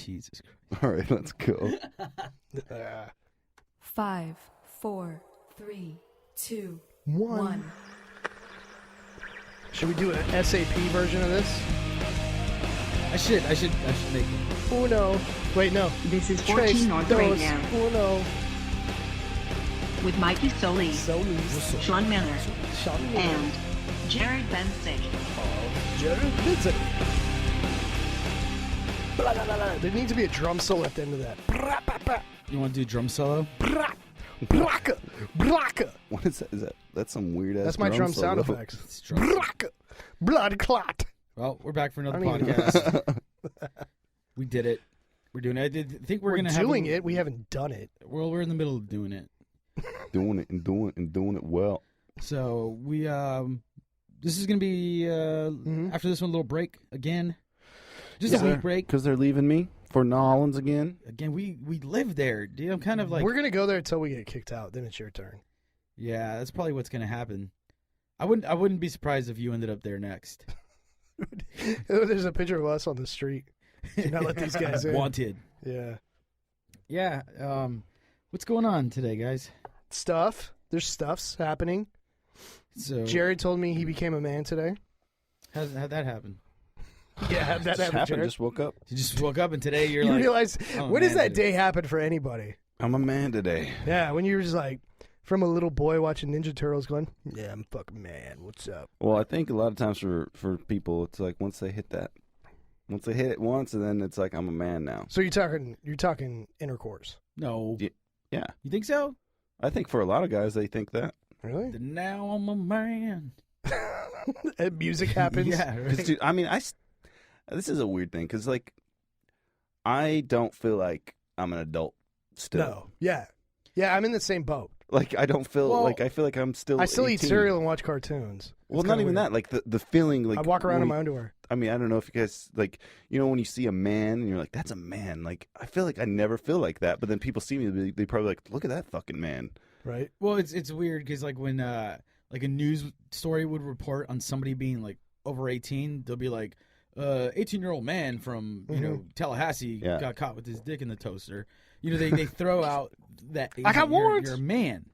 Jesus Christ. All right, let's go. 5, 4, 3, 2, 1. 1. Should we do an SAP version of this? I should make it. Uno. Wait, no. This is Tres, 14 North dos, Radio uno. with Mikey Solis, Solis. Sean Miller, Sean Miller. and Jerad Bensick. Jerad Bensick. Blah, blah, blah, blah. There needs to be a drum solo at the end of that. Blah, blah, blah. You want to do a drum solo? Blah, blaka, blaka. What is that? That's some weird ass. That's my drum sound solo. effects. It's drum solo. Blaka, blood clot. Well, we're back for another I don't even podcast. We did it. We're doing it. I think we're going to have... doing it. We haven't done it. Well, we're in the middle of doing it. Doing it and doing it well. So we... this is going to be, after this one, a little break again. Just a week break. Because they're leaving me for New Orleans again. Again, we live there, dude. I'm kind of like... We're going to go there until we get kicked out. Then it's your turn. Yeah, that's probably what's going to happen. I wouldn't be surprised if you ended up there next. There's a picture of us on the street. Do not let these guys in. Wanted. Yeah. Yeah. What's going on today, guys? Stuff. There's stuffs happening. So Jerry told me he became a man today. how'd that happen? Yeah, that happened, Jared. Just woke up. You just woke up and today you're You like... realize, oh, when does man, that day happen for anybody? I'm a man today. Yeah, when you're just like, from a little boy watching Ninja Turtles going, yeah, I'm a fucking man. What's up? Well, I think a lot of times for people, it's like once they hit it once, and then it's like I'm a man now. So you're talking intercourse. No. Yeah. You think so? I think for a lot of guys, they think that. Really? Now I'm a man. And music happens. Yeah, 'Cause, right? dude, I mean, this is a weird thing because, like, I don't feel like I'm an adult still. No. Yeah. Yeah, I'm in the same boat. Like, I don't feel like I feel like I'm still. I still 18. eat cereal and watch cartoons. Well, It's not kinda even weird. that. Like the feeling. Like I walk around in when my underwear. I mean, I don't know if you guys like, when you see a man and you're like, that's a man. Like, I feel like I never feel like that. But then people see me, they probably like, look at that fucking man. Right? Well, it's weird because like when like a news story would report on somebody being like over 18, they'll be like, 18-year-old man from Tallahassee got caught with his dick in the toaster. They throw out that I got warrants. You're a man,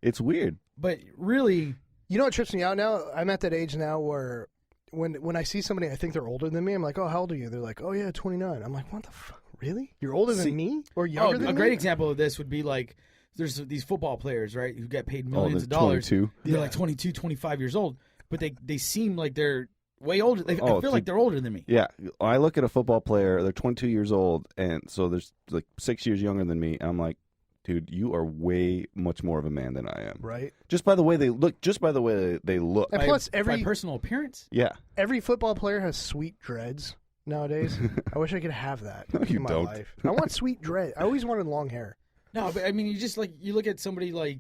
It's weird. but really, You know what trips me out now? I'm at that age now where when I see somebody I think they're older than me, I'm like, oh, how old are you? They're like, oh, yeah, 29. I'm like, what the fuck? Really? You're older than me? Or younger than me? a great example of this would be like there's these football players, right, who get paid millions the of dollars. 22. They're Yeah. like 22, 25 years old, but they seem like they're way older. I feel dude. like they're older than me. Yeah, I look at a football player. They're 22 years old, and so there's like 6 years younger than me. And I'm like, dude, you are way much more of a man than I am. Right? Just by the way they look. Just by the way they look. And plus, By personal appearance. Yeah. every football player has sweet dreads nowadays. I wish I could have that No, you in my don't. life. I want sweet dread. I always wanted long hair. No, but I mean, you look at somebody like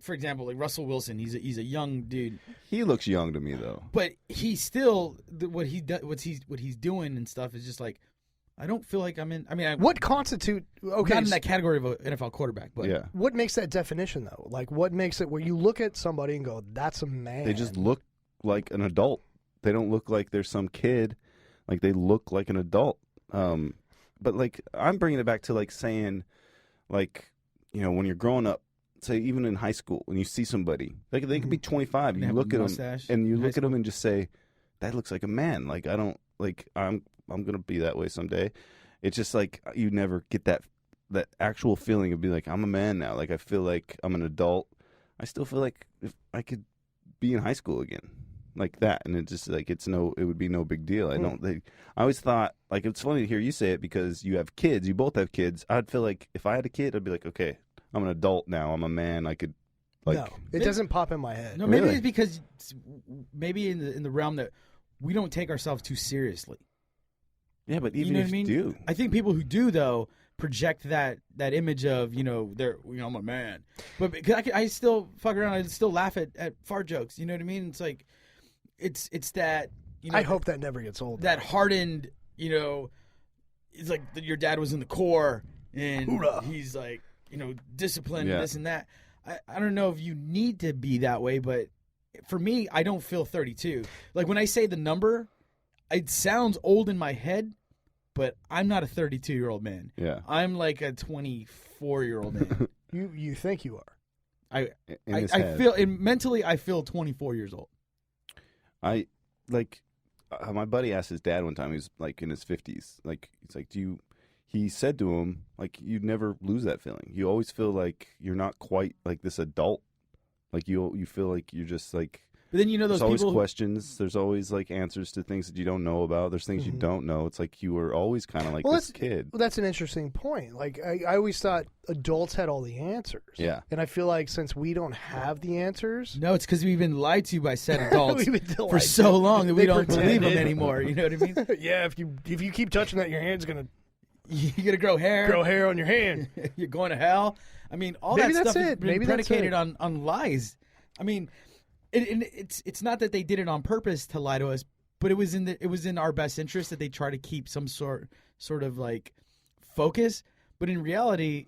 for example, like Russell Wilson. He's a young dude, He looks young to me though. but he's still what he's doing and stuff is just like I don't feel like I'm in. I mean, What constitute? Okay, not in that category of an NFL quarterback, but Yeah. what makes that definition though? Like, what makes it where you look at somebody and go, "That's a man." They just look like an adult. They don't look like they're some kid. Like they look like an adult. But like I'm bringing it back to like saying, like when you're growing up, say even in high school, when you see somebody, like they could be 25, They you have look a at them mustache and you in high look at them and just say, that looks like a man. Like I don't like I'm gonna be that way someday. It's just like you never get that actual feeling of being like I'm a man now. Like I feel like I'm an adult. I still feel like if I could be in high school again, like that, and it just like it would be no big deal. I always thought like it's funny to hear you say it because you have kids. You both have kids. I'd feel like if I had a kid, I'd be like, okay, I'm an adult now. I'm a man. I could like. No, it doesn't pop in my head. no, maybe Really? it's because maybe in the realm that we don't take ourselves too seriously. Yeah, but You even know if what I mean? you do, I think people who do though project that image of they're I'm a man, but because I still fuck around. I still laugh at fart jokes. You know what I mean? It's like it's that I hope that never gets old. that hardened. It's like your dad was in the Corps and Hoorah. he's like disciplined Yeah. this and that. I don't know if you need to be that way, but for me, I don't feel 32. Like when I say the number, it sounds old in my head, but I'm not a 32-year-old man. Yeah. I'm like a 24-year-old man. You think you are? In his I head. feel mentally I feel 24 years old. I like my buddy asked his dad one time. He was like in his 50s. Like he's like, he said to him, like, you'd never lose that feeling. You always feel like you're not quite like this adult. Like you feel like you're just like. But then those there's always people questions. There's always like answers to things that you don't know about. There's things you don't know. It's like you were always kind of like this kid. Well, that's an interesting point. Like I always thought adults had all the answers. Yeah. And I feel like since we don't have the answers, No, it's because we've been lied to by said adults We've been for lied so to. long that we They don't believe them pretended. anymore. You know what I mean? yeah, if you keep touching that, your hand's gonna You're gonna grow hair. grow hair on your hand. You're going to hell. I mean, all Maybe that that's stuff has it. been Maybe that's predicated it. on lies. I mean, it's not that they did it on purpose to lie to us, but it was in our best interest that they try to keep some sort of like focus. But in reality,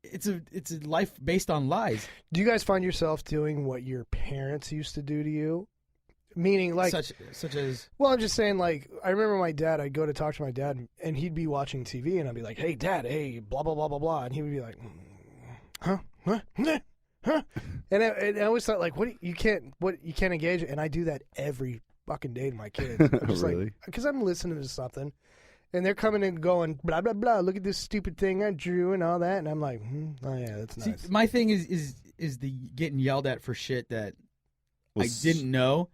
it's a life based on lies. Do you guys find yourself doing what your parents used to do to you? Meaning, like, such as well, I'm just saying, like, I remember my dad. I'd go to talk to my dad, and he'd be watching TV, and I'd be like, "Hey, Dad, hey, blah blah blah blah blah," and he would be like, "Huh, huh, huh," and I always thought, like, you can't engage, and I do that every fucking day to my kids. I'm just Really? like, because I'm listening to something, and they're coming and going, blah blah blah. Look at this stupid thing I drew and all that, and I'm like, oh yeah, that's nice. See, my thing is the getting yelled at for shit that I didn't know.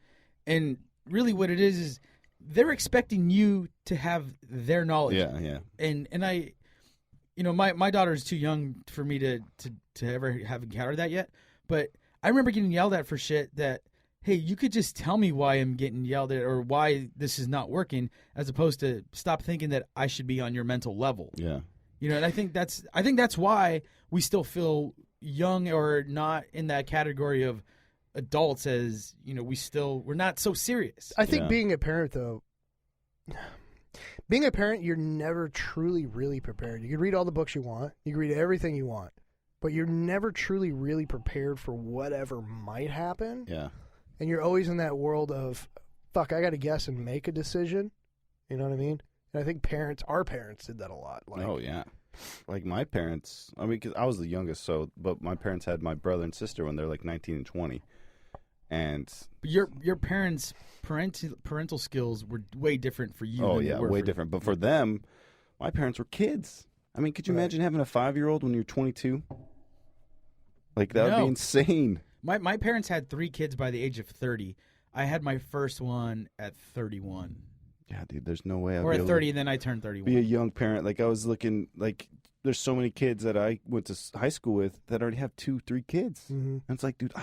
And really what it is they're expecting you to have their knowledge. Yeah. And I, my daughter is too young for me to ever have encountered that yet. But I remember getting yelled at for shit that, hey, you could just tell me why I'm getting yelled at or why this is not working, as opposed to stop thinking that I should be on your mental level. Yeah. And I think that's why we still feel young or not in that category of adults, as we're not so serious. I think being a parent, though, you're never truly really prepared. You can read all the books you want, you can read everything you want, but you're never truly really prepared for whatever might happen. Yeah. And you're always in that world of, fuck, I got to guess and make a decision. You know what I mean? And I think our parents did that a lot. Like, Oh yeah. Like my parents, I mean, because I was the youngest, but my parents had my brother and sister when they're like 19 and 20. And your parents' parental skills were way different for you. oh than yeah, they were way for different. But for them, my parents were kids. I mean, could you imagine having a 5-year-old when you're 22? Like that would be insane. My parents had 3 kids by the age of 30. I had my first one at 31. Yeah, dude, there's no way I'd Or be at able 30, and then I turned to 31. be a young parent. Like I was looking, like there's so many kids that I went to high school with that already have 2-3 kids. Mm-hmm. And it's like, dude, I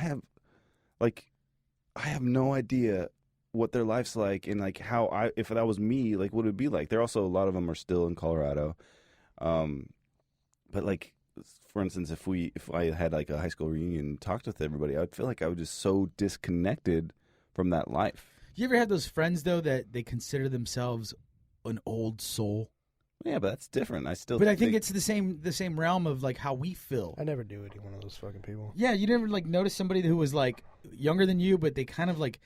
have no idea what their life's like, and like if that was me, like what it would be like. There also a lot of them are still in Colorado, but like for instance, if I had like a high school reunion and talked with everybody, I'd feel like I was just so disconnected from that life. You ever had those friends though that they consider themselves an old soul? Yeah, but that's different. I think it's the same realm of like how we feel. I never do any one of those fucking people. Yeah, you never like notice somebody who was like younger than you, but they kind of like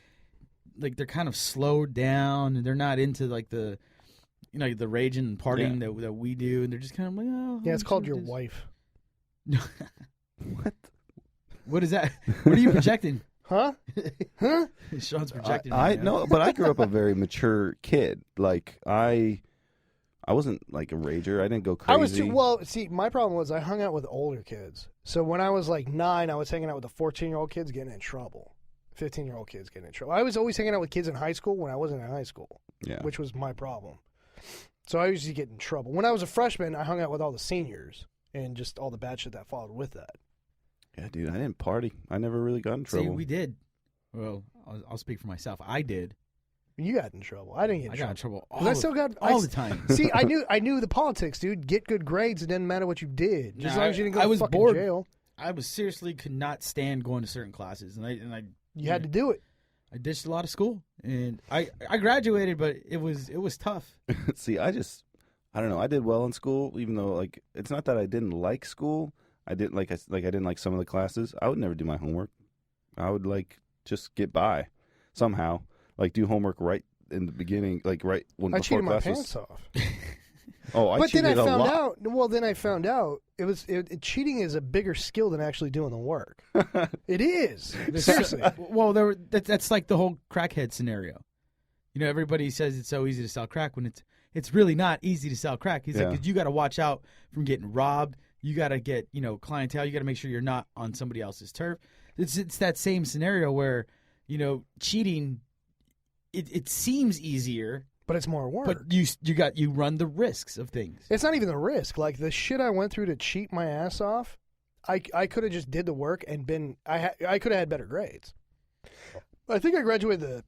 they're kind of slowed down and they're not into like the the raging and partying that we do, and they're just kind of like, oh Yeah, it's I'm called sure your this- wife. What? What is that? What are you projecting? Huh? Huh? Sean's projecting. I right now. no, but I grew up a very mature kid. Like I wasn't like a rager. I didn't go crazy. I was too. Well, see, my problem was I hung out with older kids. So when I was like 9, I was hanging out with the 14-year-old kids getting in trouble. 15-year-old kids getting in trouble. I was always hanging out with kids in high school when I wasn't in high school, Yeah. which was my problem. So I used to get in trouble. When I was a freshman, I hung out with all the seniors and just all the bad shit that followed with that. Yeah, dude, I didn't party. I never really got in trouble. See, we did. Well, I'll speak for myself. I did. You got in trouble. I didn't get in I trouble. got in trouble 'Cause I still got all the time. See, I knew the politics, dude. Get good grades. It didn't matter what you did, just as long as you didn't go I to was fucking bored. jail. I was seriously could not stand going to certain classes, and I You had to do it. I ditched a lot of school, and I graduated, but it was tough. See, I don't know. I did well in school, even though like it's not that I didn't like school. I didn't like I didn't like some of the classes. I would never do my homework. I would like just get by somehow. Like do homework right in the beginning, like right when I before cheated my class was. pants off. Oh, I But then I cheated a found lot. out. Well, then I found out cheating is a bigger skill than actually doing the work. It is. Seriously. Well, that's like the whole crackhead scenario. You know, everybody says it's so easy to sell crack when it's really not easy to sell crack. He's like, 'cause you got to watch out from getting robbed. You got to get, clientele. You got to make sure you're not on somebody else's turf. It's that same scenario where, cheating, it seems easier, But it's more work. but you run the risks of things. It's not even the risk. Like the shit I went through to cheat my ass off, I could have just did the work and been. I could have had better grades. I think I graduated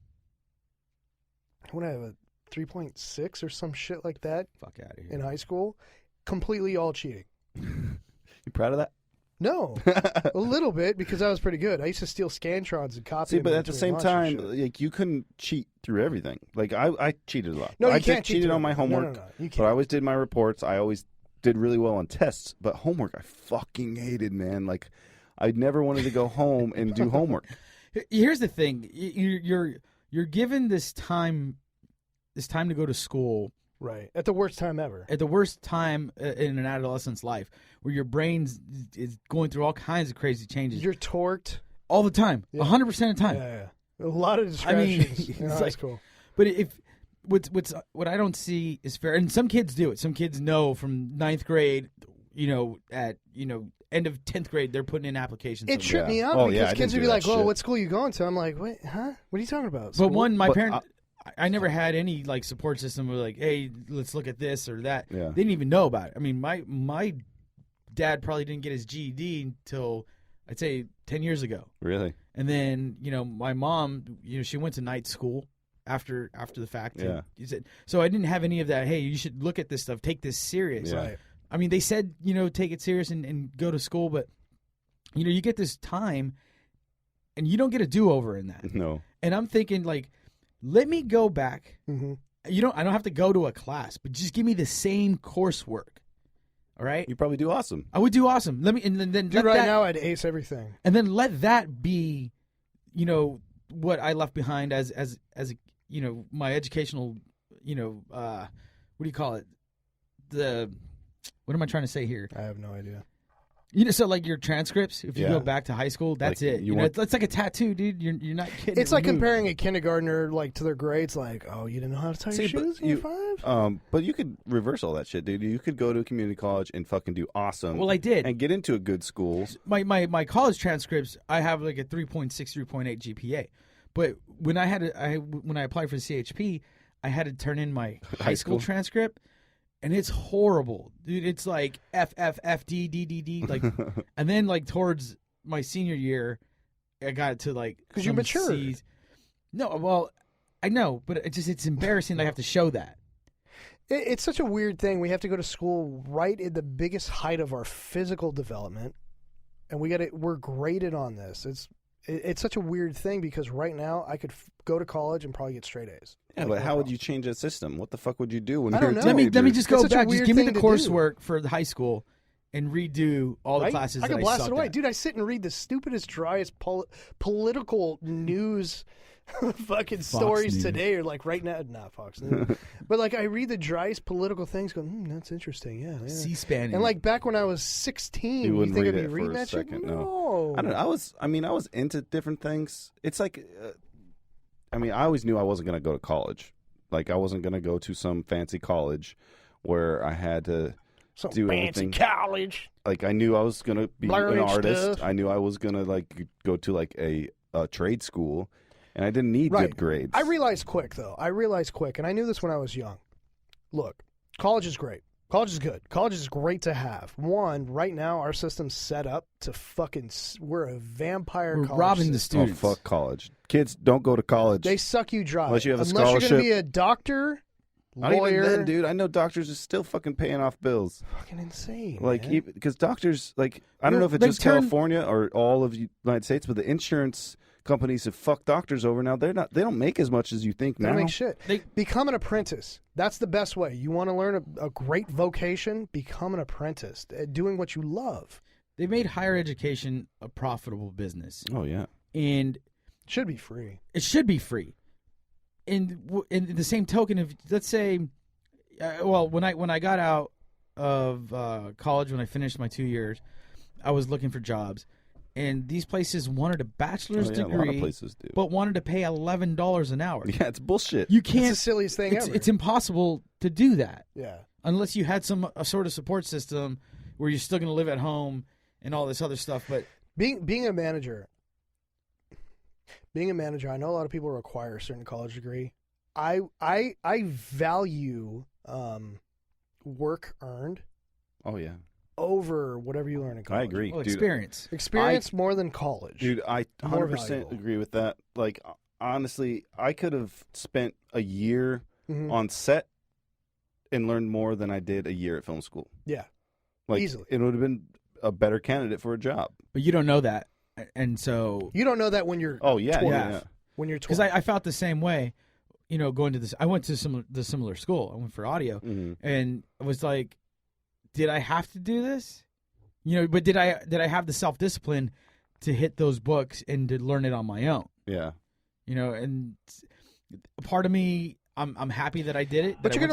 when I have a 3.6 or some shit like that Fuck out of here. in high school, completely all cheating. You proud of that? No, a little bit because I was pretty good. I used to steal Scantrons and copy. See, them but in at the between same lunch time, and shit. like you couldn't cheat through everything. Like I cheated a lot. No, you I can't cheat cheated through on my everything. No, homework, no, you but can't. I always did my reports. I always did really well on tests, but homework I fucking hated, man. Like I never wanted to go home and do homework. Here's the thing: you're given this time to go to school Right. At the worst time ever. at the worst time in an adolescent's life, where your brain is going through all kinds of crazy changes You're torqued. all the time, Yeah. 100% of the time. Yeah. A lot of I mean, distractions in it's high like- school. But what I don't see is fair, and some kids do it. Some kids know from 9th grade, at end of 10th grade, they're putting in applications. It tripped me out Oh, yeah, because I kids didn't would do be like, that "Well, shit. what school you going to?" I'm like, "Wait, huh? What are you talking about?" But School? one, my But parent, I never had any like support system. Where like, hey, let's look at this or that. Yeah. They didn't even know about it. I mean, my dad probably didn't get his GED until I'd say 10 years ago. Really? And then, my mom, she went to night school after the fact. Yeah. So I didn't have any of that. Hey, you should look at this stuff. Take this serious. Yeah. Right. I mean, they said, take it serious and go to school, but you get this time, and you don't get a do-over in that. No. And I'm thinking, like, let me go back. Mm-hmm. I don't have to go to a class, but just give me the same coursework. All right. You probably do awesome. I would do awesome. Let me and then Dude, let right that, now I'd ace everything. and then let that be, what I left behind as my educational, what do you call it? What am I trying to say here? I have no idea. So like your transcripts, if you Yeah. go back to high school, that's Like, it. you want- It's like a tattoo, dude. You're not kidding. It's like comparing a kindergartner to their grades. Like, oh, you didn't know how to tie your See, but shoes in you- year 5? But you could reverse all that shit, dude. You could go to a community college and fucking do awesome. Well, I did. And get into a good school. My college transcripts, I have like a 3.6, 3.8 GPA. But when I applied for the CHP, I had to turn in my high school school? transcript, and it's horrible, dude. It's like F F F D D D D, like, and then like towards my senior year, I got it to like 'Cause you some matured. C's. No, well, I know, but it's embarrassing that I have to show that. It's such a weird thing. We have to go to school right at the biggest height of our physical development, and we're graded on this. It's such a weird thing because right now I could go to college and probably get straight A's. Yeah, Like, but no how problem. would you change that system? What the fuck would you do when I you're don't a know. Let me teenager? just go It's such a back. Just weird give me the thing to do. coursework for the high school, and redo all the Right? classes. I that could blast it sucked away, at. dude. I sit and read the stupidest, driest political news fucking stories News. today, or like right now, not Fox News, but like I read the driest political things. Going, that's interesting, yeah. C-SPAN. And like back when I was 16, You wouldn't think read I'd be it for reading a that second, shit? no. I don't know. I was into different things. It's like, I always knew I wasn't going to go to college. Like I wasn't going to go to some fancy college where I had to Some do fancy everything. college. Like I knew I was going to be Learning an artist. stuff. I knew I was going to like go to like a trade school, and I didn't need Right. good grades. I realized quick, though. And I knew this when I was young. Look, college is great. College is good. College is great to have. One, right now, our system's set up to we're a vampire We're college robbing the system. Oh students. fuck college! Kids don't go to college. They suck you dry. Unless you have a you're going to scholarship. be a doctor, Not lawyer. even then, dude. I know doctors are still fucking paying off bills. Fucking insane. Like, man. because doctors, like, I don't know if it's They just turn- California or all of the United States, but the insurance companies have fucked doctors over now. They don't make as much as you think They now. don't make shit. They- Become an apprentice. That's the best way. You want to learn a great vocation? Become an apprentice. Doing what you love. They made higher education a profitable business, Oh yeah, and Should be free. it should be free. And in the same token, if let's say well, when I got out of college, when I finished my 2 years, I was looking for jobs, and these places wanted a bachelor's degree, a lot of places do. but wanted to pay $11 an hour. Yeah, it's bullshit. You can't. It's the silliest thing ever. It's impossible to do that. Yeah. Unless you had a sort of support system where you're still going to live at home and all this other stuff. But being a manager, I know a lot of people require a certain college degree. I value work earned. Oh yeah. Over whatever you learn in college. I agree. Well, dude, experience more than college. Dude, I 100% agree with that. Like, honestly, I could have spent a year on set and learned more than I did a year at film school. Yeah. Like, easily. It would have been a better candidate for a job. But you don't know that. And so... You don't know that when you're 12. Yeah. When you're 12. Because I felt the same way, going to this... I went to the similar school. I went for audio. And I was like, did I have to do this? But did I have the self-discipline to hit those books and to learn it on my own? Yeah. And part of me, I'm happy that I did it. But you're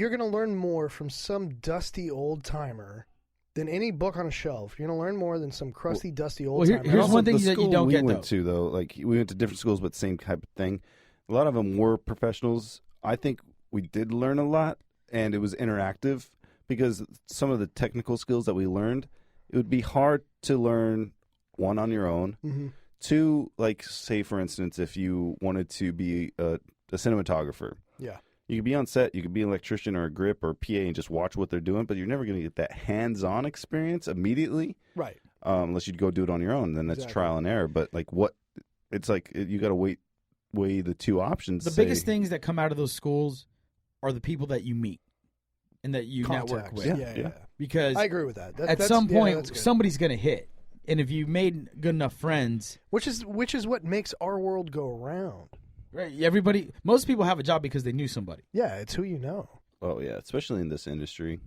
gonna learn more from some dusty old timer than any book on a shelf. You're gonna learn more than some crusty, dusty old timer. Here's one thing that you don't get, we went to, though. Like, we went to different schools, but same type of thing. A lot of them were professionals. I think we did learn a lot, and it was interactive because some of the technical skills that we learned, it would be hard to learn, one, on your own. Two, like, say, for instance, if you wanted to be a cinematographer. Yeah. You could be on set, you could be an electrician or a grip or a PA and just watch what they're doing, but you're never going to get that hands-on experience immediately. Right. Unless you go do it on your own, then that's trial and error. But, like, it's like you got to weigh the two options. The biggest things that come out of those schools are the people that you meet and that you network with. Yeah. Because I agree with that. At some point, somebody's going to hit. And if you made good enough friends... Which is what makes our world go around. Right. Most people have a job because they knew somebody. Yeah, it's who you know. Oh, yeah, especially in this industry.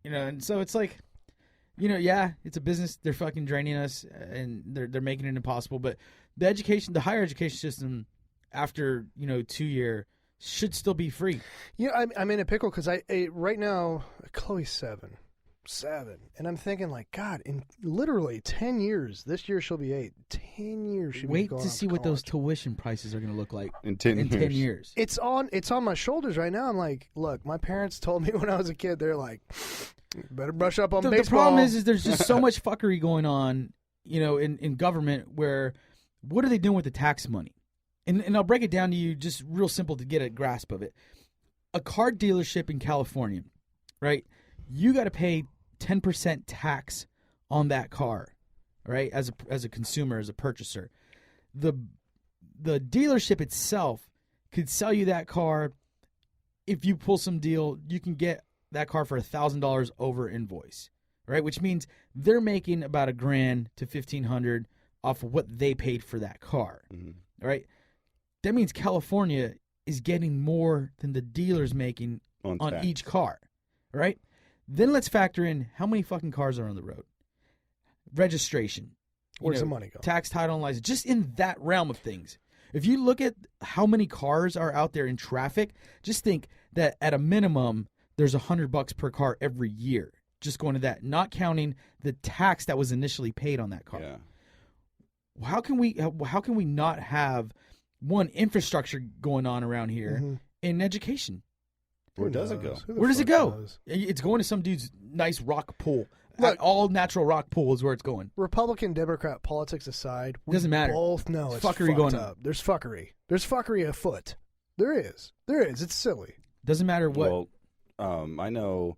And so it's like, it's a business. They're fucking draining us, and they're making it impossible. But the higher education system, after 2 year, should still be free. I'm in a pickle because right now Chloe's 7, and I'm thinking like, God, in literally 10 years, this year she'll be 8. 10 years she'll be going to see what those tuition prices are going to look like in 10 years. It's on my shoulders right now. I'm like, look, my parents told me when I was a kid, they're like, better brush up on baseball. The problem is there's just so much fuckery going on, in government where what are they doing with the tax money? And I'll break it down to you just real simple to get a grasp of it. A car dealership in California, right? You got to pay 10% tax on that car, right? As a consumer, as a purchaser. The dealership itself could sell you that car. If you pull some deal, you can get that car for $1,000 over invoice, right? Which means they're making about $1,000 to $1,500 off of what they paid for that car, right? That means California is getting more than the dealer's making on each car, right? Then let's factor in how many fucking cars are on the road. Registration. Where's the money go? Tax, title, and license. Just in that realm of things. If you look at how many cars are out there in traffic, just think that at a minimum, there's $100 per car every year. Just going to that, not counting the tax that was initially paid on that car. Yeah. How can we not have one infrastructure going on around here in education? Where does it go? Where does it go? It's going to some dude's nice rock pool. Look, all natural rock pool is where it's going. Republican, Democrat politics aside, we doesn't matter. Both know it's fuckery going up. There's fuckery. There's fuckery afoot. There is. It's silly. Doesn't matter what. Well, I know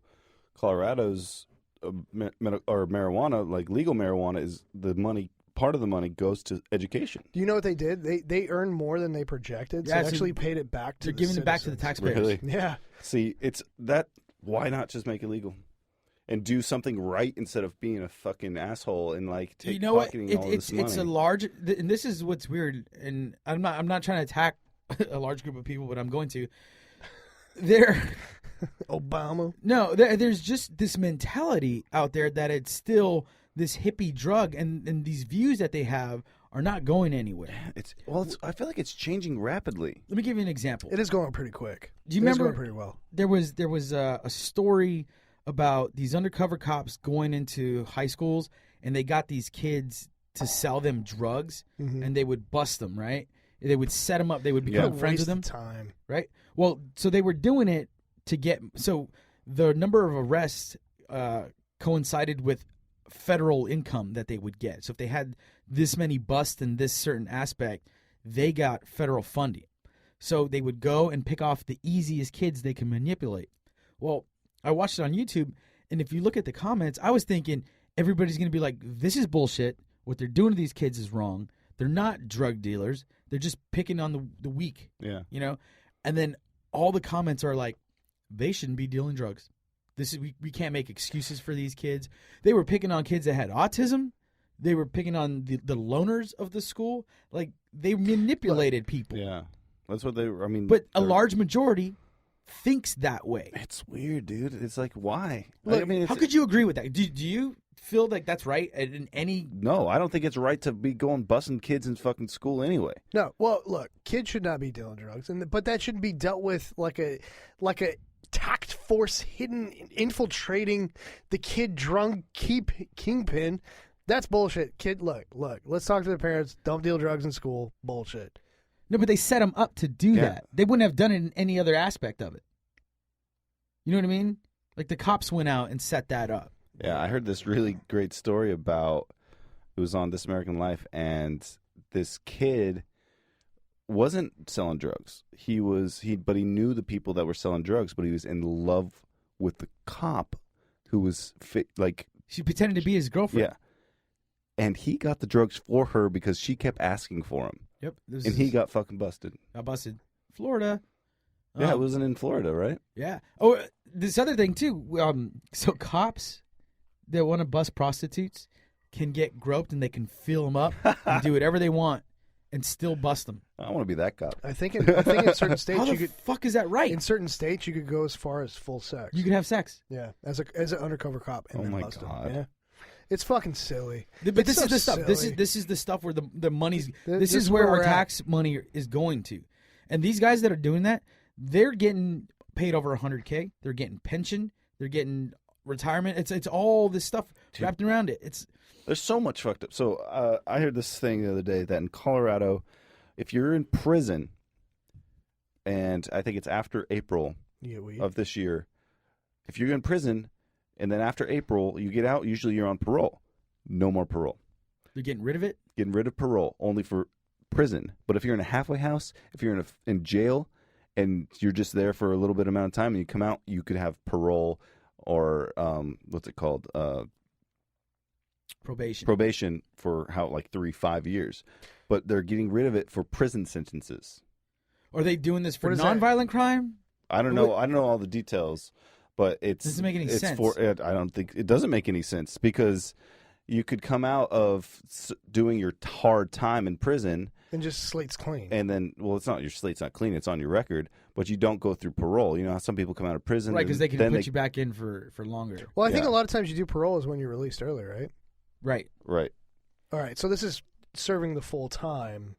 Colorado's marijuana, like legal marijuana, is the money. Part of the money goes to education. Do you know what they did? They earned more than they projected. So they actually paid it back to they're giving it back to the taxpayers. Really? Yeah. See, it's that. Why not just make it legal and do something right instead of being a fucking asshole and like pocketing all this money? It's a large, and this is what's weird. And I'm not trying to attack a large group of people, but I'm going to. Obama. No, there's just this mentality out there that it's still this hippie drug, and these views that they have are not going anywhere. I feel like it's changing rapidly. Let me give you an example. It is going pretty quick. Do you remember? It's going pretty well. There was a story about these undercover cops going into high schools, and they got these kids to sell them drugs, and they would bust them, right? They would set them up. They would become friends with them. Time. Right? Well, so they were doing it to get – so the number of arrests coincided with federal income that they would get. So if they had this many busts in this certain aspect, they got federal funding. So they would go and pick off the easiest kids they can manipulate. Well, I watched it on YouTube, and if you look at the comments, I was thinking everybody's going to be like, this is bullshit. What they're doing to these kids is wrong. They're not drug dealers. They're just picking on the weak. Yeah. You know? And then all the comments are like, they shouldn't be dealing drugs. We can't make excuses for these kids. They were picking on kids that had autism. They were picking on the loners of the school. Like, they manipulated people. Yeah. That's what they were. I mean, but a large majority thinks that way. It's weird, dude. It's like, why? Look, I mean, how could you agree with that? Do you feel like that's right in any? No, I don't think it's right to be going busting kids in fucking school anyway. No, well, look, kids should not be dealing drugs, but that shouldn't be dealt with like a tact force hidden infiltrating the kid drunk kingpin. That's bullshit. Kid, look, let's talk to the parents. Don't deal drugs in school. Bullshit. No, but they set them up to do that. They wouldn't have done it in any other aspect of it. You know what I mean? Like the cops went out and set that up. Yeah, I heard this really great story about, it was on This American Life, and this kid wasn't selling drugs. But he knew the people that were selling drugs, but he was in love with the cop who was she pretended to be his girlfriend. Yeah. And he got the drugs for her because she kept asking for him. Yep. And he got fucking busted. Got busted. Florida. Yeah, it wasn't in Florida, right? Yeah. Oh, this other thing too. So cops that want to bust prostitutes can get groped and they can fill them up and do whatever they want and still bust them. I want to be that cop. I think in certain states How the fuck is that right? In certain states, you could go as far as full sex. You could have sex. Yeah, as an undercover cop. And then bust God. them. Yeah. It's fucking silly. But this is the stuff. This is the stuff where the money's. This is where our tax money is going to, and these guys that are doing that, they're getting paid over $100K. They're getting pension. They're getting retirement. It's all this stuff wrapped around it. There's so much fucked up. So I heard this thing the other day that in Colorado, if you're in prison, and I think it's after April of this year, if you're in prison. And then after April, you get out, usually you're on parole. No more parole. You're getting rid of it? Getting rid of parole, only for prison. But if you're in a halfway house, if you're in jail, and you're just there for a little bit amount of time, and you come out, you could have parole or, what's it called? Probation. Probation for 5 years. But they're getting rid of it for prison sentences. Are they doing this for nonviolent crime? I don't know. I don't know all the details. But it doesn't make any sense. I don't think it doesn't make any sense because you could come out of doing your hard time in prison and just slate's clean. And then, it's not your slate's not clean; it's on your record. But you don't go through parole. You know how some people come out of prison, right? Because they can put you back in for longer. Well, I think a lot of times you do parole is when you're released early, right? Right. All right. So this is serving the full time.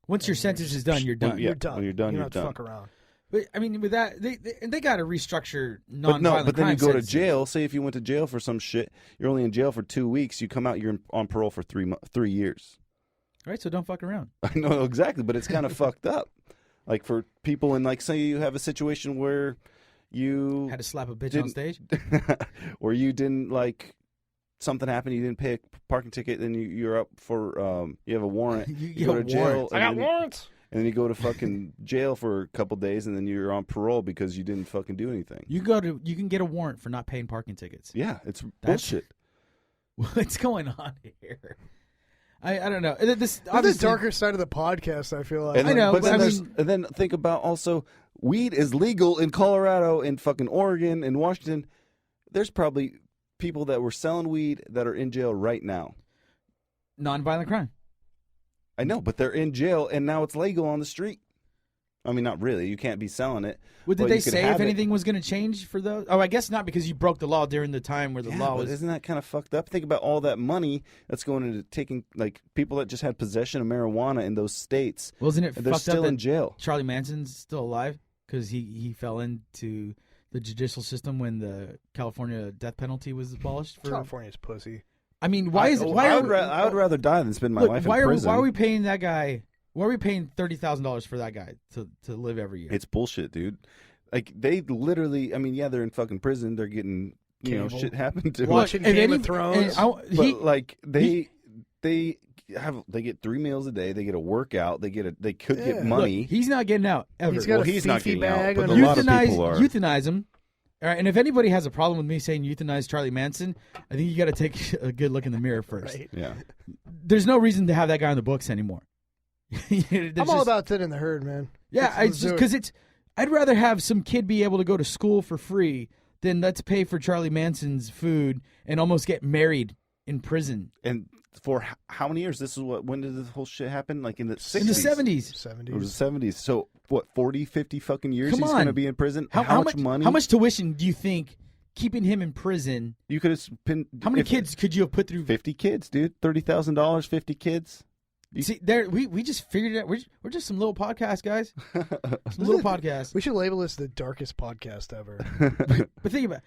Once your sentence is done, you're done. You're done. When you're done, you you're don't done. have to fuck around. But I mean, with that, they got to restructure nonviolent but then crime you go sentences. to jail. Say if you went to jail for some shit, you're only in jail for 2 weeks. You come out, you're on parole for 3 years. Right, so don't fuck around. I know exactly, but it's kind of fucked up. Like for people in say you have a situation where you had to slap a bitch on stage, or you didn't something happened, you didn't pay a parking ticket, then you're up for you have a warrant. You go to jail. I got warrants. And then you go to fucking jail for a couple days, and then you're on parole because you didn't fucking do anything. You can get a warrant for not paying parking tickets. Yeah, it's bullshit. What's going on here? I don't know. This the darker side of the podcast, I feel like. And then, I know, but then mean, and then think about also, weed is legal in Colorado, in fucking Oregon, in Washington. There's probably people that were selling weed that are in jail right now. Nonviolent crime. I know, but they're in jail, and now it's legal on the street. I mean, not really. You can't be selling it. Well, did Well, they you could say have if it. anything was going to change for those? Oh, I guess not, because you broke the law during the time where the Yeah, law but was. isn't that kind of fucked up? Think about all that money that's going into taking, like, people that just had possession of marijuana in those states. Wasn't it They're fucked still up in that jail. Charlie Manson's still alive because he fell into the judicial system when the California death penalty was abolished? California's pussy. I mean, why is it? Why I are would rather die than spend my look, life why in are prison. why are we paying that guy? Why are we paying $30,000 for that guy to live every year? It's bullshit, dude. Like, they literally, I mean, yeah, they're in fucking prison. They're getting, Cable. shit happened to them. Watching and Game any- of Thrones. and But like they get 3 meals a day. They get a workout. They could Yeah. get look, money. he's not getting out ever. He's got Well, a he's not Fifi getting out, bag but under a lot of euthanize, people are. euthanize him. All right, and if anybody has a problem with me saying euthanize Charlie Manson, I think you got to take a good look in the mirror first. Right. Yeah, There's no reason to have that guy on the books anymore. I'm all about thinning the herd, man. Yeah, Let's do it. because I'd rather have some kid be able to go to school for free than let's pay for Charlie Manson's food and almost get married in prison and for how many years? This is when did this whole shit happen? Like in the 60s? in the 70s. 70s. It was the 70s. So what? 40, 50 fucking years Come he's on. going to be in prison. How much money? How much tuition do you think keeping him in prison? You could have spent. How many kids could you have put through? 50 kids, dude. $30,000. 50 kids. See, there we just figured it out. We're just some little podcast guys. Some little podcast. We should label this the darkest podcast ever. But think about it.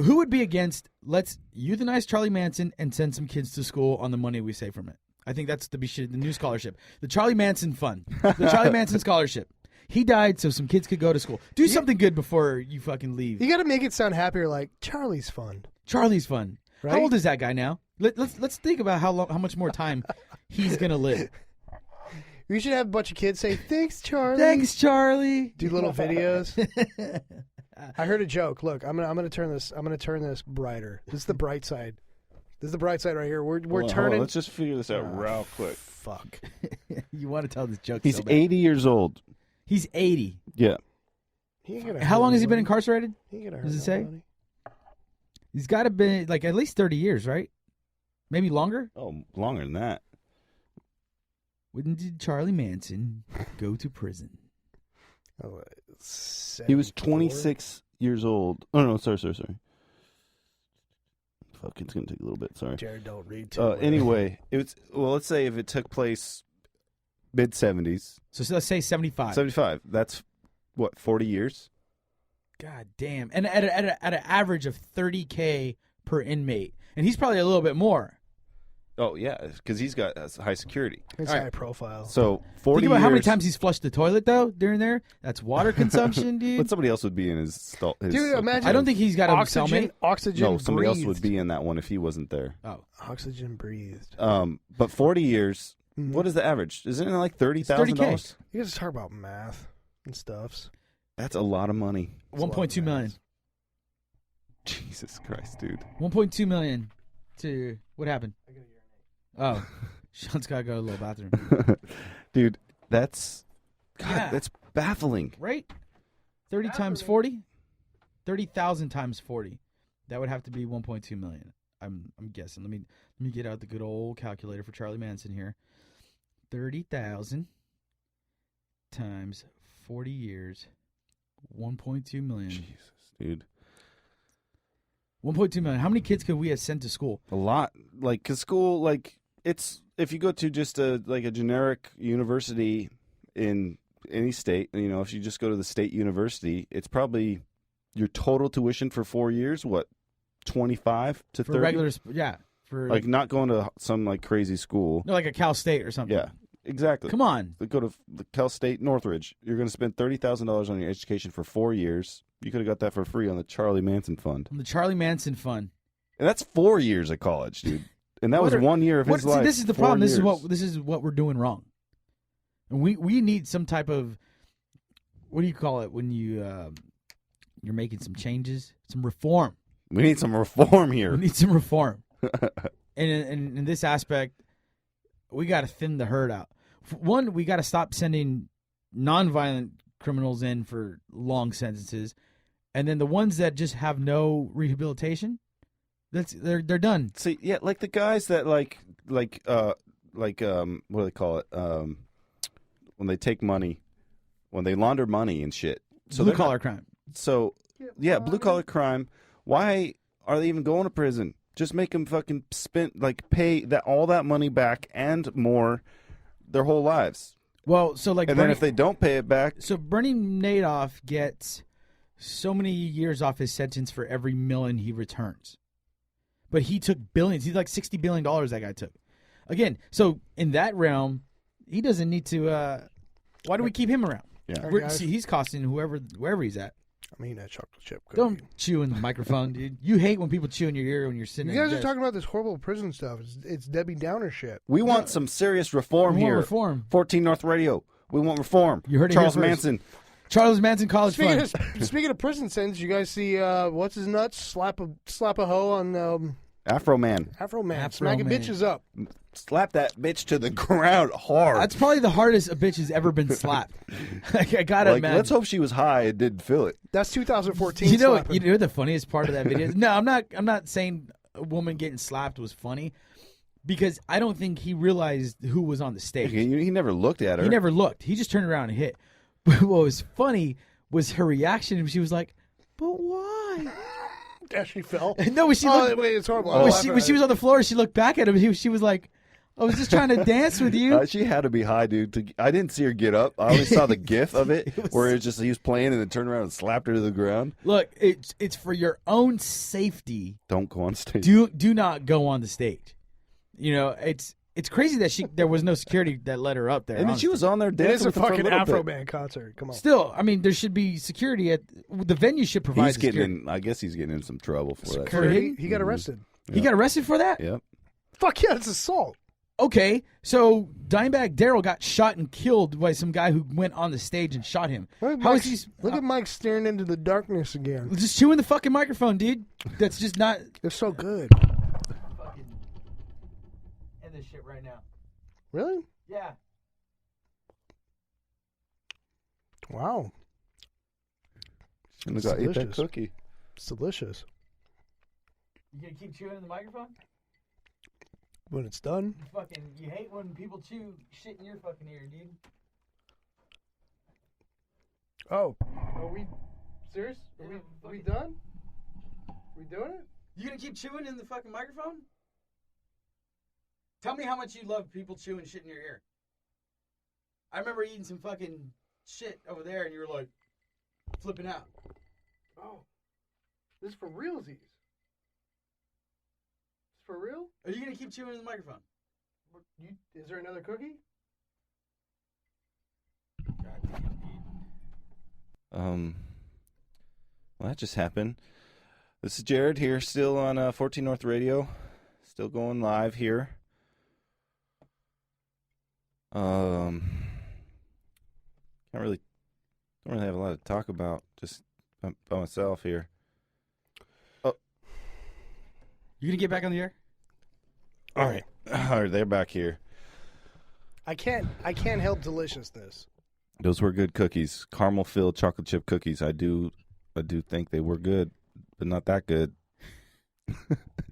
Who would be against let's euthanize Charlie Manson and send some kids to school on the money we save from it? I think that's the new scholarship. The Charlie Manson Fund. The Charlie Manson Scholarship. He died so some kids could go to school. Do something good before you fucking leave. You got to make it sound happier, like Charlie's fun. Charlie's fun. Right? How old is that guy now? Let's think about how much more time he's gonna live. We should have a bunch of kids say, "Thanks, Charlie." Thanks, Charlie. Do little videos. I heard a joke. Look, I'm gonna turn this. I'm gonna turn this brighter. This is the bright side. This is the bright side right here. We're Hold on, turning. let's just figure this out real quick. Fuck. You want to tell this joke? He's so bad. 80 years old. He's 80. Yeah. He ain't gonna How hurt long has he been nobody. incarcerated? He ain't gonna Does hurt it say? nobody. He's got to be like at least 30 years, right? Maybe longer. Oh, longer than that. When did Charlie Manson go to prison? Oh, He was 74? 26 years old. Oh, no, sorry. Fuck, it's going to take a little bit. Sorry. Jared, don't read too much. Anyway, let's say if it took place mid-70s. So let's say 75. 75. That's, what, 40 years? God damn. And at an average of $30K per inmate. And he's probably a little bit more. Oh, yeah, because he's got high security. It's All right. high profile. So 40 Think about years. how many times he's flushed the toilet, though, during there. That's water consumption, dude. But somebody else would be in his stall. Dude, imagine I don't think he's got a oxygen. cellmate. Oxygen. No, somebody else breathed. would be in that one if he wasn't there. Oh. Oxygen breathed. But 40 years, Mhm. what is the average? Isn't it like $30,000? You guys talk about math and stuffs. That's a lot of money. 1.2 million. Jesus Christ, dude. 1.2 million to what happened? Oh, Sean's got to go to the little bathroom. Dude, that's Yeah. that's baffling. Right? 30 times 40? 30,000 times 40. That would have to be 1.2 million. I'm guessing. Let me get out the good old calculator for Charlie Manson here. 30,000 times 40 years. 1.2 million. Jesus, dude. 1.2 million. How many kids could we have sent to school? A lot. Like, 'cause school, like, it's, if you go to just a generic university in any state, if you just go to the state university, it's probably your total tuition for 4 years, what, 25 to For 30? regular, yeah. For Like, not going to some, like, crazy school. no, like a Cal State or something. Yeah, exactly. Come on. Go to the Cal State Northridge. You're going to spend $30,000 on your education for 4 years. You could have got that for free on the Charlie Manson Fund. The Charlie Manson Fund. And that's 4 years of college, dude. And that What was are- 1 year of his See, life. this is the 4 problem. years. This is what we're doing wrong. And we need some type of, what do you call it when you're making some changes, some reform. We need some reform We here. need some reform. And in this aspect, we got to thin the herd out. One, we got to stop sending nonviolent criminals in for long sentences, and then the ones that just have no rehabilitation, they're done. See, yeah, like the guys that what do they call it? When they take money, when they launder money and shit. So Blue collar crime. So yeah, blue collar crime. Why are they even going to prison? Just make them fucking pay all that money back and more their whole lives. Well, so like, and then if they don't pay it back, so Bernie Madoff gets so many years off his sentence for every million he returns, but he took billions. He's like $60 billion. That guy took. Again, so in that realm, he doesn't need to. Why do we keep him around? Yeah, See, he's costing wherever he's at. I mean, that chocolate chip cookie. Don't chew in the microphone, dude. You hate when people chew in your ear when you're sitting. You guys in are talking about this horrible prison stuff. It's Debbie Downer shit. we want some serious reform We want here. reform. 14 North Radio. We want reform. You heard it Charles here first. Manson. Charles Manson College Fund. Speaking of prison sentence, you guys see what's his nuts slap a hoe on Afro Man. Afro Man, Afro smacking Man. bitches up. Slap that bitch to the ground hard. That's probably the hardest a bitch has ever been slapped. Like, I gotta imagine. Let's hope she was high and didn't feel it. That's 2014. You know, slapping. you know the funniest part of that video is? No, I'm not saying a woman getting slapped was funny, because I don't think he realized who was on the stage. He never looked at her. He never looked. He just turned around and hit. But what was funny was her reaction. She was like, "But why?" Yeah, she fell. No, when she looked, wait, it's horrible. when she was on the floor, she looked back at him. She was like, "I was just trying to dance with you." She had to be high, dude. I didn't see her get up. I only saw the gif of it, where it's just he was playing and then turned around and slapped her to the ground. Look, it's for your own safety. Don't go on stage. Do not go on the stage. You know, it's crazy that there was no security that let her up there. And then she was on there It dancing is a with him for fucking little Afro bit. Man concert. Come on. Still, I mean, there should be security at the venue. Should provide He's getting security. in. I guess he's getting in some trouble for that. Security? He got arrested. He got arrested for that? Yep. Fuck yeah, it's assault. Okay, so Dimebag Darrell got shot and killed by some guy who went on the stage and shot him. How is he? Look at Mike staring into the darkness again. Just chewing the fucking microphone, dude. That's just not. It's so good. Fucking end this shit right now. Really? Yeah. Wow. And It's I ate that delicious. cookie. It's delicious. You gonna keep chewing in the microphone? When it's done. You hate when people chew shit in your fucking ear, dude. Oh. Are we serious? Are we done? We doing it? You gonna keep chewing in the fucking microphone? Tell me how much you love people chewing shit in your ear. I remember eating some fucking shit over there, and you were like flipping out. Oh. This is for realsies. For real? Are you gonna keep chewing in the microphone? Is there another cookie? God damn, dude. Well, that just happened. This is Jerad here, still on 14 North Radio, still going live here. Don't really have a lot to talk about, just by myself here. You gonna get back on the air? All right, they're back here. I can't help deliciousness. Those were good cookies, caramel filled chocolate chip cookies. I do think they were good, but not that good.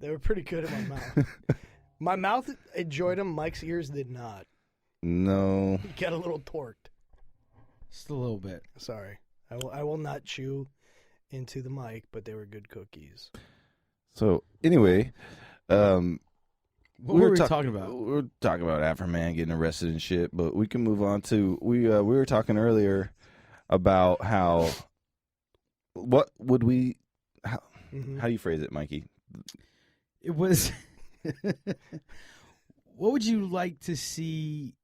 They were pretty good in my mouth. My mouth enjoyed them. Mike's ears did not. No. He got a little torqued. Just a little bit. Sorry. I will not chew into the mic, but they were good cookies. So anyway, What were we talking about? We were talking about Afro Man getting arrested and shit, but we can move on to we were talking earlier about how what would we how, how do you phrase it, Mikey? It was. What would you like to see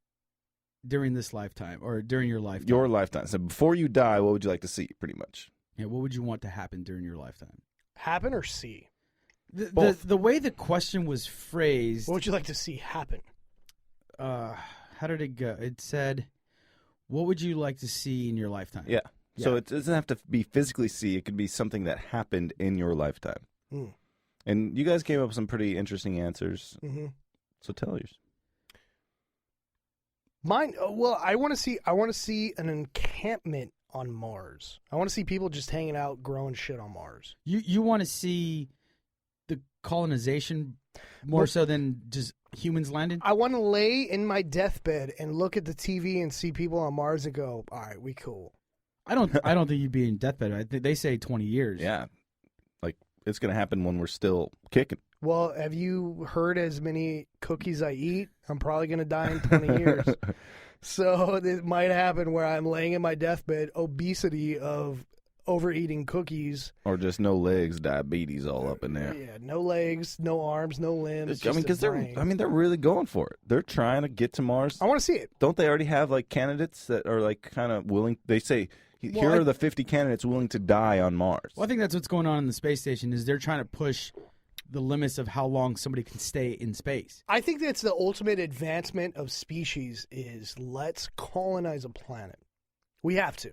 during this lifetime or during your lifetime? Your lifetime. So before you die, what would you like to see? Pretty much. Yeah. What would you want to happen during your lifetime? Happen or see? The way the question was phrased. What would you like to see happen? How did it go? It said, "What would you like to see in your lifetime?" Yeah. So it doesn't have to be physically see. It could be something that happened in your lifetime. Mm. And you guys came up with some pretty interesting answers. Mm-hmm. So tell yours. Mine. Well, I want to see an encampment on Mars. I want to see people just hanging out, growing shit on Mars. You want to see the colonization more so than just humans landed? I want to lay in my deathbed and look at the TV and see people on Mars and go, all right, we cool. I don't think you'd be in deathbed. I think they say 20 years. Yeah. Like, it's going to happen when we're still kicking. Well, have you heard as many cookies I eat? I'm probably going to die in 20 years. So it might happen where I'm laying in my deathbed, obesity of overeating cookies. Or just no legs, diabetes all up in there. Yeah, no legs, no arms, no limbs. I mean, because they're really going for it. They're trying to get to Mars. I want to see it. Don't they already have like candidates that are like kind of willing? They say here are the 50 candidates willing to die on Mars. Well, I think that's what's going on in the space station. Is they're trying to push the limits of how long somebody can stay in space. I think that's the ultimate advancement of species. Is let's colonize a planet. We have to.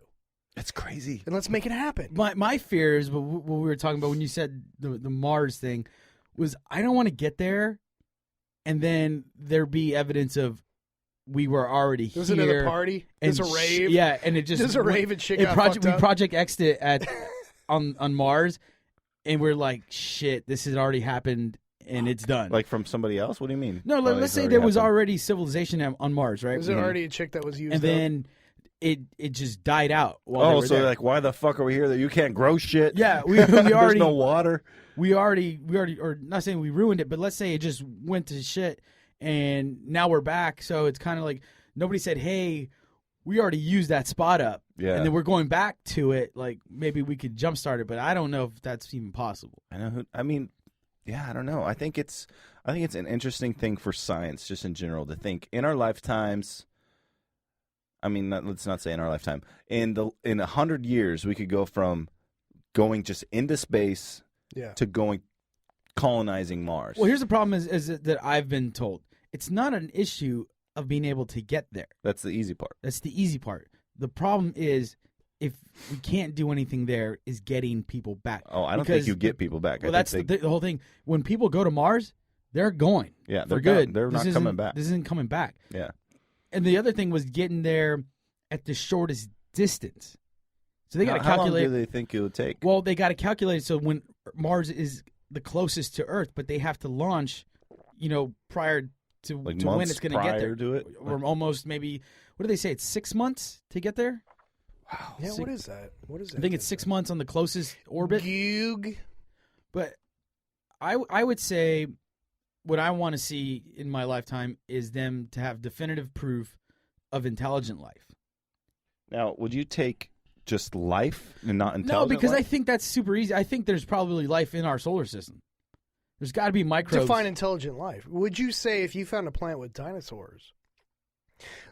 It's crazy. And let's make it happen. My fear is what we were talking about when you said the Mars thing was I don't want to get there and then there be evidence of we were already There's here. another party. There's a rave. And it just There's a rave and shit got fucked we up. Project X'd it on Mars and we're like, shit, this has already happened and it's done. Like from somebody else? What do you mean? No, let's say there was already civilization on Mars, right? Was there already a chick that was used and then it just died out. Oh, so like, why the fuck are we here? That you can't grow shit? Yeah, we There's already no water. We already, or not saying we ruined it, but let's say it just went to shit, and now we're back. So it's kind of like nobody said, "Hey, we already used that spot up," Yeah, and then we're going back to it. Like maybe we could jumpstart it, but I don't know if that's even possible. I don't know. I think it's an interesting thing for science, just in general, to think in our lifetimes. I mean, let's not say in our lifetime. In 100 years, we could go from going just into space to colonizing Mars. Well, here's the problem: is that I've been told it's not an issue of being able to get there. That's the easy part. That's the easy part. The problem is if we can't do anything there, is getting people back. Oh, I don't think you get people back. Well, that's the whole thing. When people go to Mars, they're going. Yeah, they're good. They're not coming back. This isn't coming back. Yeah. And the other thing was getting there at the shortest distance. So they got to calculate. How long do they think it would take? Well, they got to calculate. So when Mars is the closest to Earth, but they have to launch, prior to when it's going to get there. To it? Or almost maybe, what do they say? It's 6 months to get there? Wow. Yeah, what is that? I think it's 6 months on the closest orbit. Goog. But I would say what I want to see in my lifetime is them to have definitive proof of intelligent life. Now, would you take just life and not intelligent No, because life? I think that's super easy. I think there's probably life in our solar system. There's got to be microbes. Define intelligent life. Would you say if you found a planet with dinosaurs,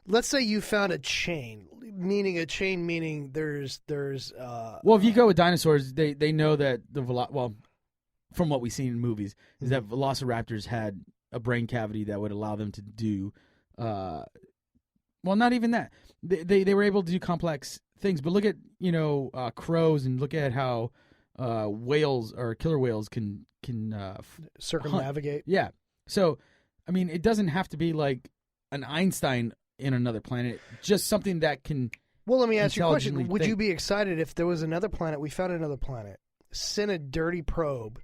let's say you found a chain meaning there's well, if you go with dinosaurs, they know that from what we've seen in movies, is that velociraptors had a brain cavity that would allow them to do, not even that. They were able to do complex things. But look at crows and look at how whales or killer whales can circumnavigate. Hunt. Yeah. So, I mean, it doesn't have to be like an Einstein in another planet. Just something that can. Well, let me ask you a question. Would think. you be excited if there was another planet? We found another planet, sent a dirty probe,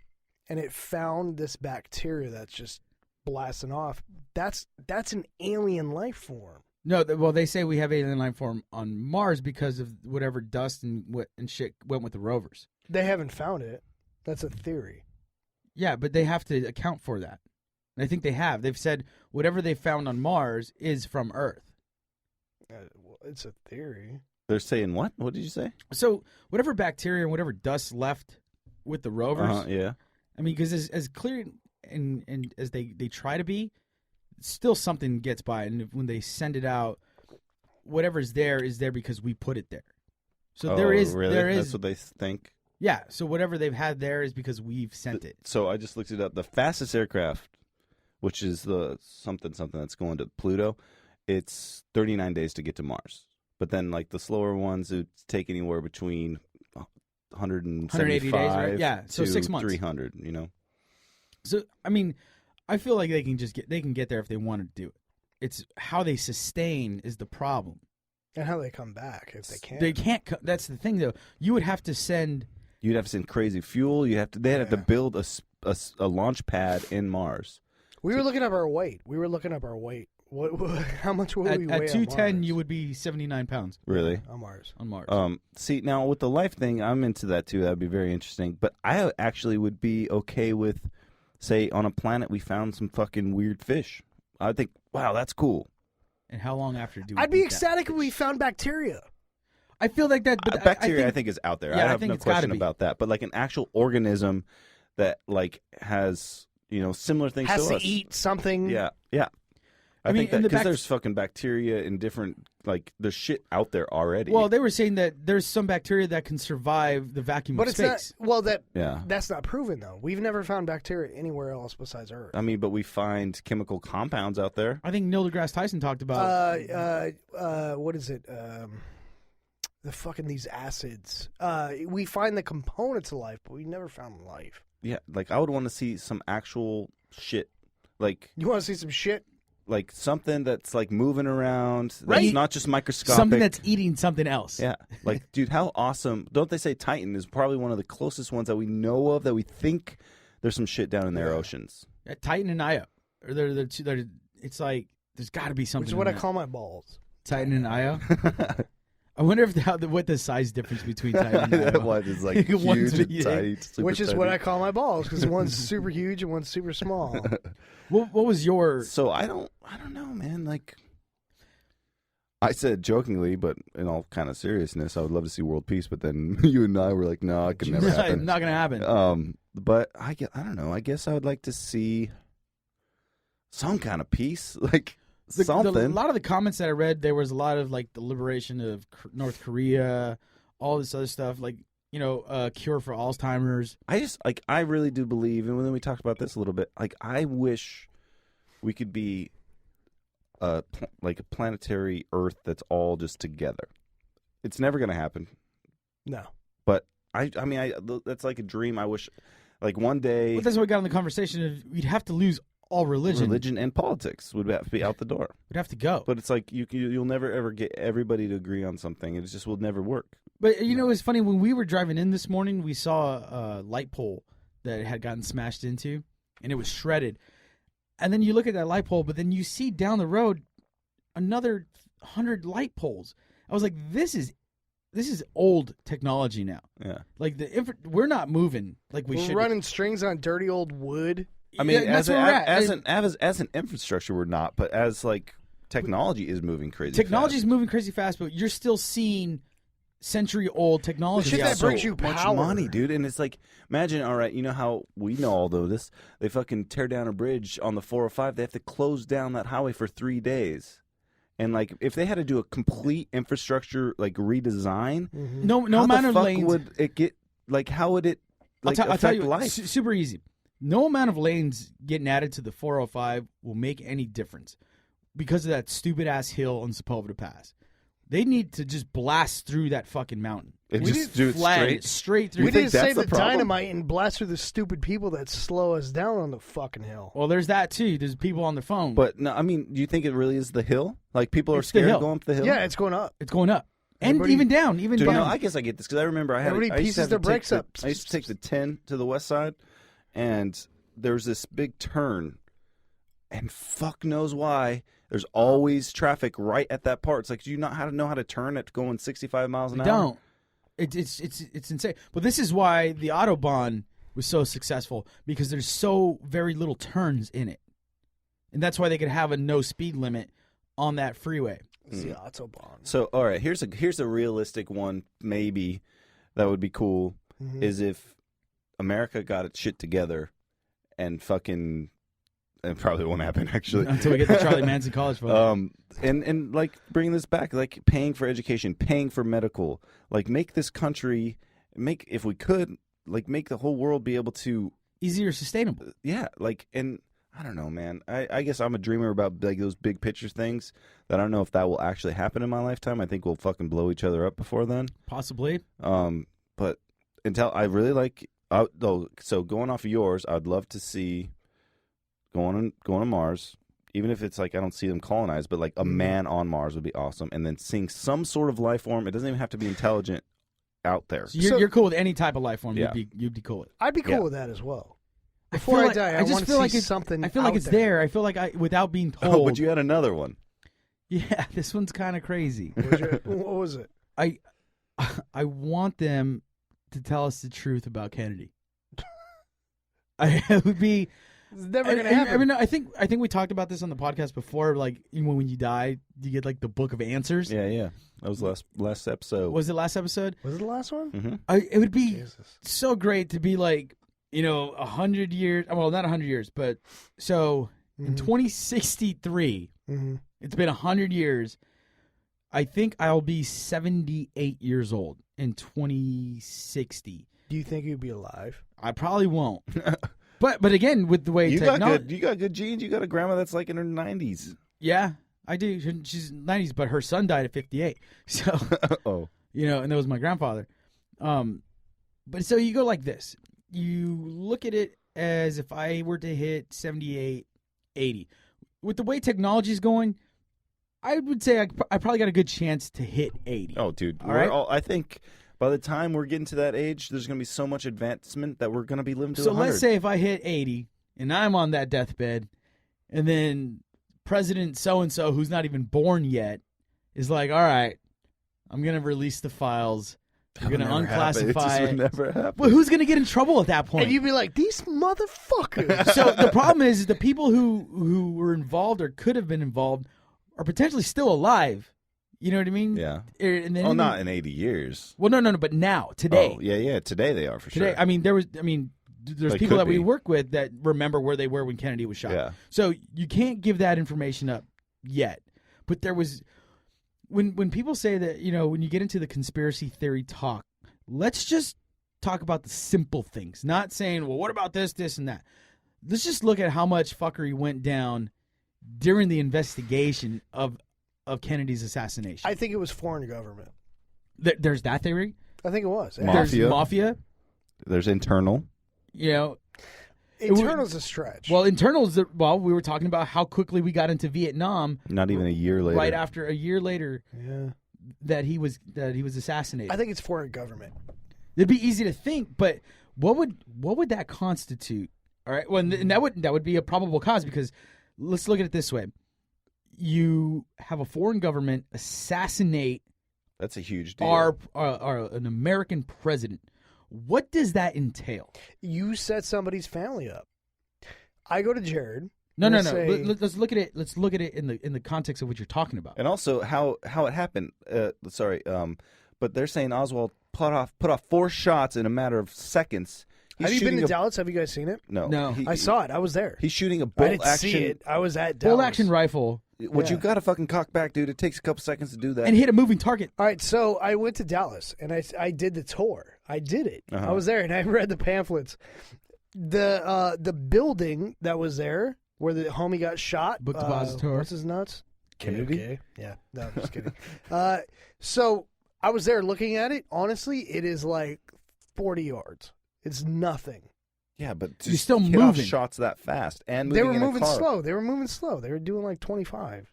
and it found this bacteria that's just blasting off. That's an alien life form. No, well, they say we have alien life form on Mars because of whatever dust and shit went with the rovers. They haven't found it. That's a theory. Yeah, but they have to account for that. And I think they have. They've said whatever they found on Mars is from Earth. Well, it's a theory. They're saying what? What did you say? So whatever bacteria and whatever dust left with the rovers. Yeah. I mean, because as clear and as they try to be, still something gets by. And when they send it out, whatever's there is there because we put it there. So there is. That's what they think? Yeah, so whatever they've had there is because we've sent it. So I just looked it up. The fastest aircraft, which is the something that's going to Pluto, it's 39 days to get to Mars. But then, like, the slower ones, it take anywhere between 180 days, right? Yeah, so to 6 months. 300, So, I mean, I feel like they can get there if they want to do it. It's how they sustain is the problem. And how they come back if they can't. They can't. That's the thing, though. You would have to send. You'd have to send crazy fuel. They'd have to build a launch pad in Mars. We were looking up our weight. What how much would we weigh at 210? on Mars? You would be 79 pounds. Really? On Mars. On Mars. See, now with the life thing, I'm into that too. That would be very interesting. But I actually would be okay with, say, on a planet we found some fucking weird fish. I think, wow, that's cool. And how long after do we I'd be eat ecstatic that if we fish? found bacteria. I feel like that. But Bacteria, I think, is out there. Yeah, I I have think no it's gotta question be. about that. But like an actual organism that like has similar things Has to to us. eat something. Yeah, yeah. I mean, think that in the because back- there's fucking bacteria in different there's shit out there already. Well, they were saying that there's some bacteria that can survive the vacuum But of it's space. not. Well, yeah. that's not proven though. We've never found bacteria anywhere else besides Earth. I mean, but we find chemical compounds out there. I think Neil deGrasse Tyson talked about. What is it? The fucking these acids. We find the components of life, but we never found life. Yeah, like I would want to see some actual shit, like You want to see some shit? something that's like moving around, that's Right. not just microscopic. something that's eating something else. yeah, like dude, how awesome! Don't they say Titan is probably one of the closest ones that we know of that we think there's some shit down in their oceans. Titan and Io. Or they're two. It's like there's got to be something. Which is what in I there. call my balls. Titan and Io. I wonder what the size difference between Titan and Io. One is like One's huge, big. and tiny, super Which is tiny. what I call my balls because one's super huge and one's super small. What was your? So I don't know, man. Like I said jokingly, but in all kind of seriousness, I would love to see world peace. But then you and I were like, no, it could never happen. Not gonna happen. But I don't know. I guess I would like to see some kind of peace, like something. A lot of the comments that I read, there was a lot of like the liberation of North Korea, all this other stuff, like cure for Alzheimer's. I really do believe, and then we talked about this a little bit. Like, I wish we could be like a planetary Earth that's all just together. It's never going to happen. No. But I mean, that's like a dream. I wish, like one day, But that's what we got in the conversation. Of we'd have to lose all religion. and politics would have to be out the door. We'd have to go. But it's like you'll never ever get everybody to agree on something. It just will never work. But it's funny, when we were driving in this morning, we saw a light pole that had gotten smashed into, and it was shredded. And then you look at that light pole, but then you see down the road another 100 light poles. I was like, this is old technology now. Yeah. Like we're not moving like we We're should. running strings on dirty old wood. I mean, Yeah, that's as where we're at. as an infrastructure, we're not. But as like technology is moving crazy. Technology is fast. moving crazy fast, but you're still seeing century-old technology. shit out that there. brings you much power. money, dude. And it's like, imagine, all right, you know how we know all of this? They fucking tear down a bridge on the 405. They have to close down that highway for 3 days. And like, if they had to do a complete infrastructure like redesign, No how amount the of fuck lanes. would it get? Like, how would it like I'll tell affect you, life? super easy. No amount of lanes getting added to the 405 will make any difference because of that stupid ass hill on Sepulveda Pass. They need to just blast through that fucking mountain. It We just did do it Flag straight. through. We think need to that's save the the problem? dynamite and blast through the stupid people that slow us down on the fucking hill. Well, there's that too. There's people on the phone. But no, I mean, do you think it really is the hill? Like people are It's the scared hill. of going up the hill? Yeah, it's going up. it's going up. And Everybody- even down. Even Dude, down. no, I guess I get this because I remember I used Everybody to pieces have their to take brakes up. I used to take the 10 to the west side, and there was this big turn, and fuck knows why. There's always traffic right at that part. It's like, do you not know how to turn at going 65 miles an They hour? don't. It's insane. But this is why the Autobahn was so successful, because there's so very little turns in it. And that's why they could have a no speed limit on that freeway. It's the Autobahn. So, all right, here's a realistic one. Maybe that would be cool. Is if America got its shit together and fucking. It probably won't happen actually Until we get the Charlie Manson College fund. and like bringing this back, like paying for education, paying for medical, like make this country, if we could, like make the whole world be able to, Easier, sustainable. yeah, like, and I don't know, man. I guess I'm a dreamer about like those big picture things that I don't know if that will actually happen in my lifetime. I think we'll fucking blow each other up before then. Possibly. But until I really like, so going off of yours, I'd love to see. Going to Mars, even if it's like I don't see them colonized, but like a man on Mars would be awesome. And then seeing some sort of life form, it doesn't even have to be intelligent, out there. So you're cool with any type of life form. Yeah. You'd be cool with. I'd be cool Yeah. with that as well. Before I die, I want to see something. I feel like it's there. I feel like without being told. Oh, but you had another one. Yeah, this one's kind of crazy. What was it? I want them to tell us the truth about Kennedy. It would be. It's never gonna happen. I mean, I think we talked about this on the podcast before. Like, when you die, you get like the book of answers. Yeah. That was last episode. Was it last episode? Was it the last one? Mm-hmm. It would be so great to be like, 100 years. Well, not 100 years, but so in 2063, it's been 100 years. I think I'll be 78 years old in 2060. Do you think you'd be alive? I probably won't. But again, with the way you technology, got good genes. You got a grandma that's like in her 90s. Yeah, I do. She's 90s, but her son died at 58. So, and that was my grandfather. But so you go like this. You look at it as if I were to hit 78, 80. With the way technology is going, I would say I probably got a good chance to hit 80. Oh, dude. All right? I think by the time we're getting to that age, there's going to be so much advancement that we're going to be living to 100. So let's say if I hit 80 and I'm on that deathbed, and then President so-and-so, who's not even born yet, is like, all right, I'm going to release the files. You're going to unclassify it. Never happen. Well, who's going to get in trouble at that point? And you'd be like, these motherfuckers. So the problem is the people who were involved or could have been involved are potentially still alive. You know what I mean? Yeah. And then, not in 80 years. Well, no, but now, today. Oh, yeah. Today they are for today, sure. I mean, there's people that we work with that remember where they were when Kennedy was shot. Yeah. So you can't give that information up yet. But there was when people say that, when you get into the conspiracy theory talk, let's just talk about the simple things. Not saying, well, what about this, and that. Let's just look at how much fuckery went down during the investigation of Kennedy's assassination. I think it was foreign government. There's that theory. I think it was. Mafia. There's mafia. There's internal. Internal's a stretch. Well, internals. Well, we were talking about how quickly we got into Vietnam. Not even a year later. Right after a year later. Yeah. That he was assassinated. I think it's foreign government. It'd be easy to think, but what would that constitute? All right. Well, and that would be a probable cause, because let's look at it this way. You have a foreign government assassinate. That's a huge deal. An American president. What does that entail? You set somebody's family up. I go to Jerad. No. Let's look at it. Let's look at it in the context of what you're talking about. And also how it happened. But they're saying Oswald put off 4 shots in a matter of seconds. Have you been to Dallas? Have you guys seen it? No. I saw it. I was there. He's shooting a bolt I didn't action. see it. I was at Dallas. Bolt action rifle. What you got to fucking cock back, dude. It takes a couple seconds to do that. And hit a moving target. All right, so I went to Dallas, and I did the tour. I did it. I was there, and I read the pamphlets. The building that was there where the homie got shot. Book depository. What's his nuts? Kennedy? Okay. Yeah. No, I'm just kidding. So I was there looking at it. Honestly, it is like 40 yards. It's nothing. Yeah, but you're still hit moving off shots that fast, and they were in moving a car. slow. They were doing like 25.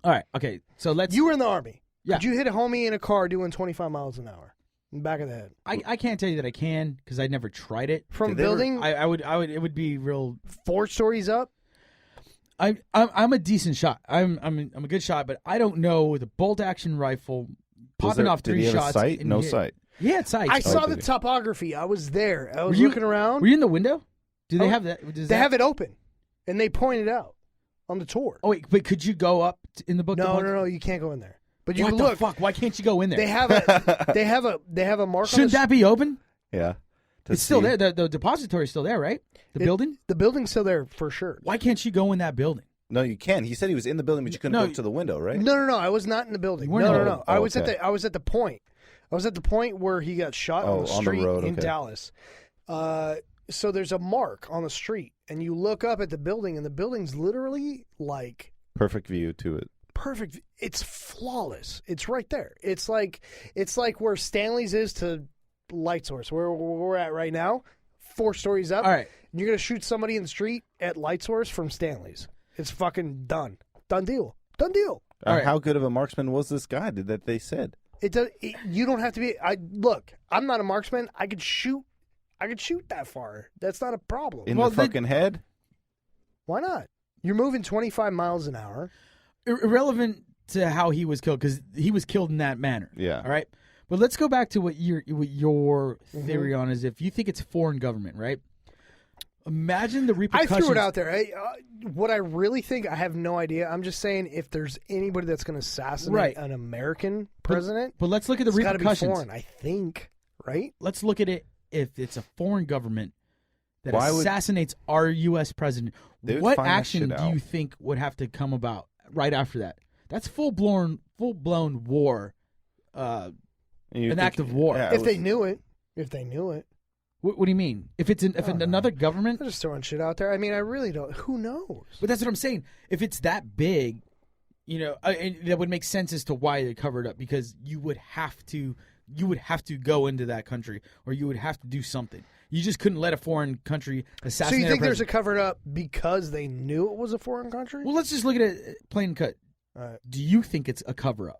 All right. Okay. So let's. You were in the Army. Yeah. Could you hit a homie in a car doing 25 miles an hour in the back of the head? I can't tell you that I can, because I never tried it. From building? I would. It would be real. 4 stories up. I'm a decent shot. I'm a good shot, but I don't know with a bolt action rifle popping off 3 shots. Did he have shots. a sight? No sight. Yeah, it's sight. I saw the topography. I was there. I was looking around. Were you in the window? Do they have that? They have it open, and they pointed out on the tour. Oh wait, but could you go up in the book? No, you can't go in there. But you what can the look. fuck? Why can't you go in there? They have a mark. Shouldn't that be open? Yeah, it's still there. The depository is still there, right? Building. The building's still there for sure. Why can't you go in that building? No, you can. He said he was in the building, but you couldn't go to the window, right? No. I was not in the building. No. I was at the point. I was at the point where he got shot on the street in Dallas. So there's a mark on the street, and you look up at the building, and the building's literally like perfect view to it. Perfect. It's flawless. It's right there. It's like where Stanley's is to Light Source, where we're at right now. 4 stories up. All right. And you're gonna shoot somebody in the street at Light Source from Stanley's. It's fucking done. Done deal. All right. How good of a marksman was this guy? That they said? You don't have to be. I'm not a marksman. I could shoot I could shoot that far. That's not a problem. In the fucking head? Why not? You're moving 25 miles an hour. Irrelevant to how he was killed, because he was killed in that manner. Yeah. All right? But let's go back to what your theory on is if you think it's foreign government, right? Imagine the repercussions. I threw it out there. What I really think, I have no idea. I'm just saying if there's anybody that's going to assassinate an American president, but let's look at the repercussions. It's got to be foreign, I think, right? Let's look at it if it's a foreign government that assassinates our U.S. president. What action do you think would have to come about right after that? That's full-blown war, an act of war. Yeah, if they knew it. What do you mean? If another government? They're just throwing shit out there. I mean, I really don't. Who knows? But that's what I'm saying. If it's that big, that would make sense as to why they covered up, because you would have to go into that country, or you would have to do something. You just couldn't let a foreign country assassinate. So you think there's a cover up because they knew it was a foreign country? Well, let's just look at it plain cut. Do you think it's a cover up?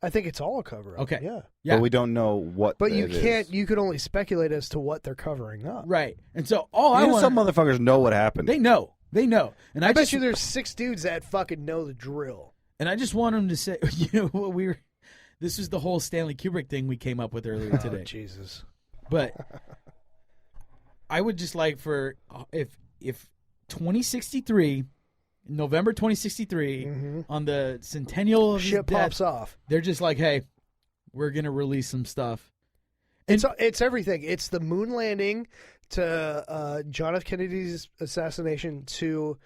I think it's all a cover up. Okay. Yeah. But we don't know what. But you can't. You could only speculate as to what they're covering up. Right. And so some motherfuckers know what happened. They know. And I bet you there's 6 dudes that fucking know the drill. And I just want them to say, this is the whole Stanley Kubrick thing we came up with earlier today. Oh, Jesus. But I would just like for if 2063. November 2063, on the centennial of his shit death, pops off. They're just like, hey, we're going to release some stuff. And it's everything. It's the moon landing to John F. Kennedy's assassination to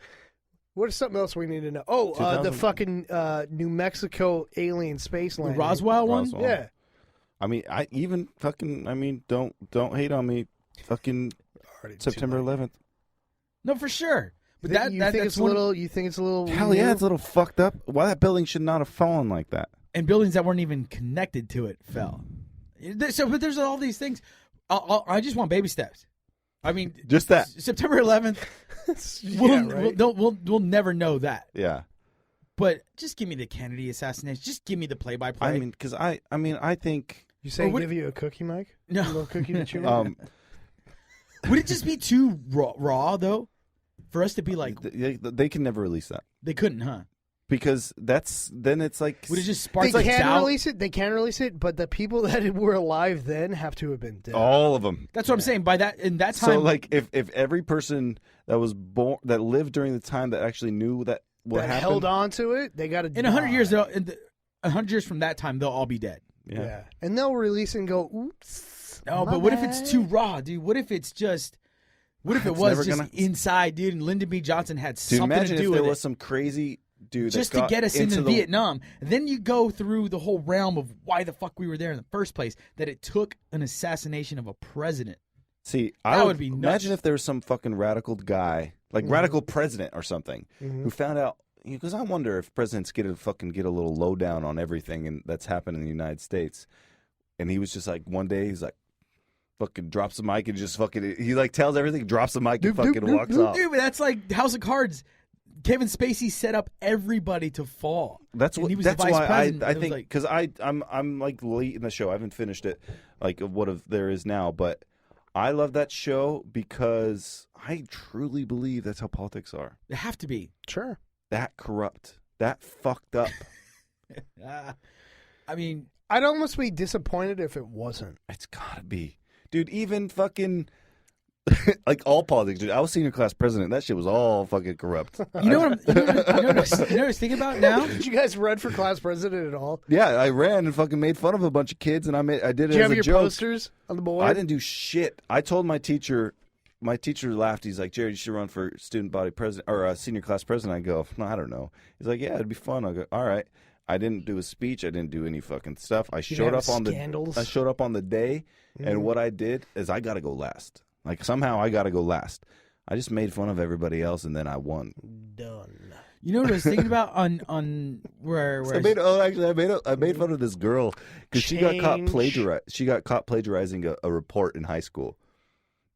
what is something else we need to know? Oh, the fucking New Mexico alien space landing. The Roswell one? Yeah. I mean, don't hate on me. Fucking September 11th. No, for sure. But you think it's a little hell yeah, it's a little fucked up. Why that building should not have fallen like that? And buildings that weren't even connected to it fell. So, but there's all these things. I just want baby steps. I mean, just that September 11th. We'll never know that. Yeah. But just give me the Kennedy assassination. Just give me the play-by-play. I mean, because I think you say give you a cookie, Mike. No, a little cookie to chew on. Would it just be too raw though? For us to be like, they can never release that. They couldn't, huh? Because then it's like, would it just spark they like can doubt? Release it. They can release it, but the people that were alive then have to have been dead. All of them. That's what I'm saying. By that in that time, so like if every person that was born that lived during the time that actually knew that what happened, held on to it, they got to. In 100 years, 100 years from that time, they'll all be dead. Yeah. And they'll release and go, oops. No, but what if it's too raw, dude? What if it's just. What if it was just inside, dude, and Lyndon B. Johnson had something to do with it? Imagine if there was some crazy dude just to get us into Vietnam. Then you go through the whole realm of why the fuck we were there in the first place, that it took an assassination of a president. See, that would be nuts. Imagine if there was some fucking radical guy, like radical president or something, who found out, because I wonder if presidents get a little lowdown on everything that's happened in the United States. And he was just like, one day, he's like, fucking drops the mic and just fucking he like tells everything, drops the mic and fucking walks off. Dude, but that's like House of Cards. Kevin Spacey set up everybody to fall. That's why I think because like, I'm like late in the show. I haven't finished it, like what if there is now, but I love that show because I truly believe that's how politics are. They have to be. Sure. That corrupt. That fucked up. I mean, I'd almost be disappointed if it wasn't. It's gotta be. Dude, even fucking, like all politics, dude. I was senior class president. That shit was all fucking corrupt. You know what I was thinking about now? Did you guys run for class president at all? Yeah, I ran and fucking made fun of a bunch of kids, and I did it as a joke. Did you have your posters on the board? I didn't do shit. I told my teacher laughed. He's like, Jerad, you should run for student body president or senior class president. I go, no, I don't know. He's like, yeah, it'd be fun. I go, all right. I didn't do a speech. I didn't do any fucking stuff. I showed up on the day, and what I did is I got to go last. Like somehow I got to go last. I just made fun of everybody else, and then I won. Done. You know what I was thinking about on where I made fun of this girl because she got caught plagiarizing a report in high school.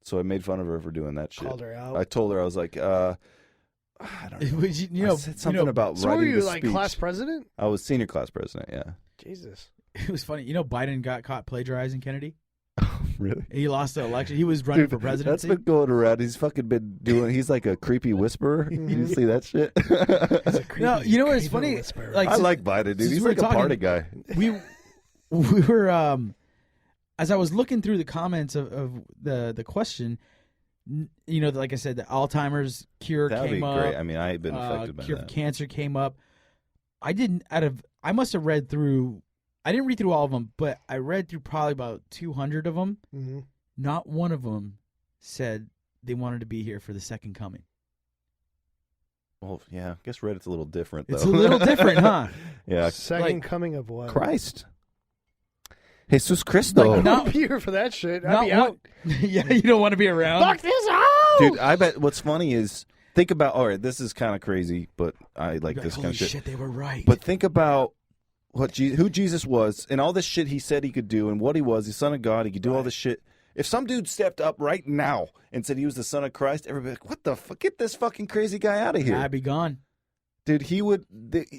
So I made fun of her for doing that shit. Called her out. I told her, I was like, I don't know. I said something about so writing were you the like speech. class president? I was senior class president, yeah. Jesus. It was funny. You know, Biden got caught plagiarizing Kennedy. Really? He lost the election. He was running for That's presidency. been going around. He's fucking been doing. He's like a creepy whisperer. You see that shit? No, you know what's funny? Like, I like Biden, dude. He's we're like a party guy. We were as I was looking through the comments of the question, you know, like I said, the Alzheimer's cure That'd came be up. great. I mean, I've been affected by cure that. for cancer came up. I must have read through. I didn't read through all of them, but I read through probably about 200 of them. Mm-hmm. Not one of them said they wanted to be here for the second coming. Well, yeah, I guess Reddit's a little different, though. It's a little different, huh? Yeah. Second coming of what? Christ. Jesus Christo. Like, not here for that shit. I'd be out. Yeah, you don't want to be around. Fuck this out! Dude, I bet what's funny is, think about, all right, this is kind of crazy, but I like this kind of shit. Shit, they were right. But think about who Jesus was and all this shit he said he could do and what he was, the Son of God. He could do all this shit. If some dude stepped up right now and said he was the Son of Christ, everybody like, what the fuck? Get this fucking crazy guy out of here. I'd be gone. Dude,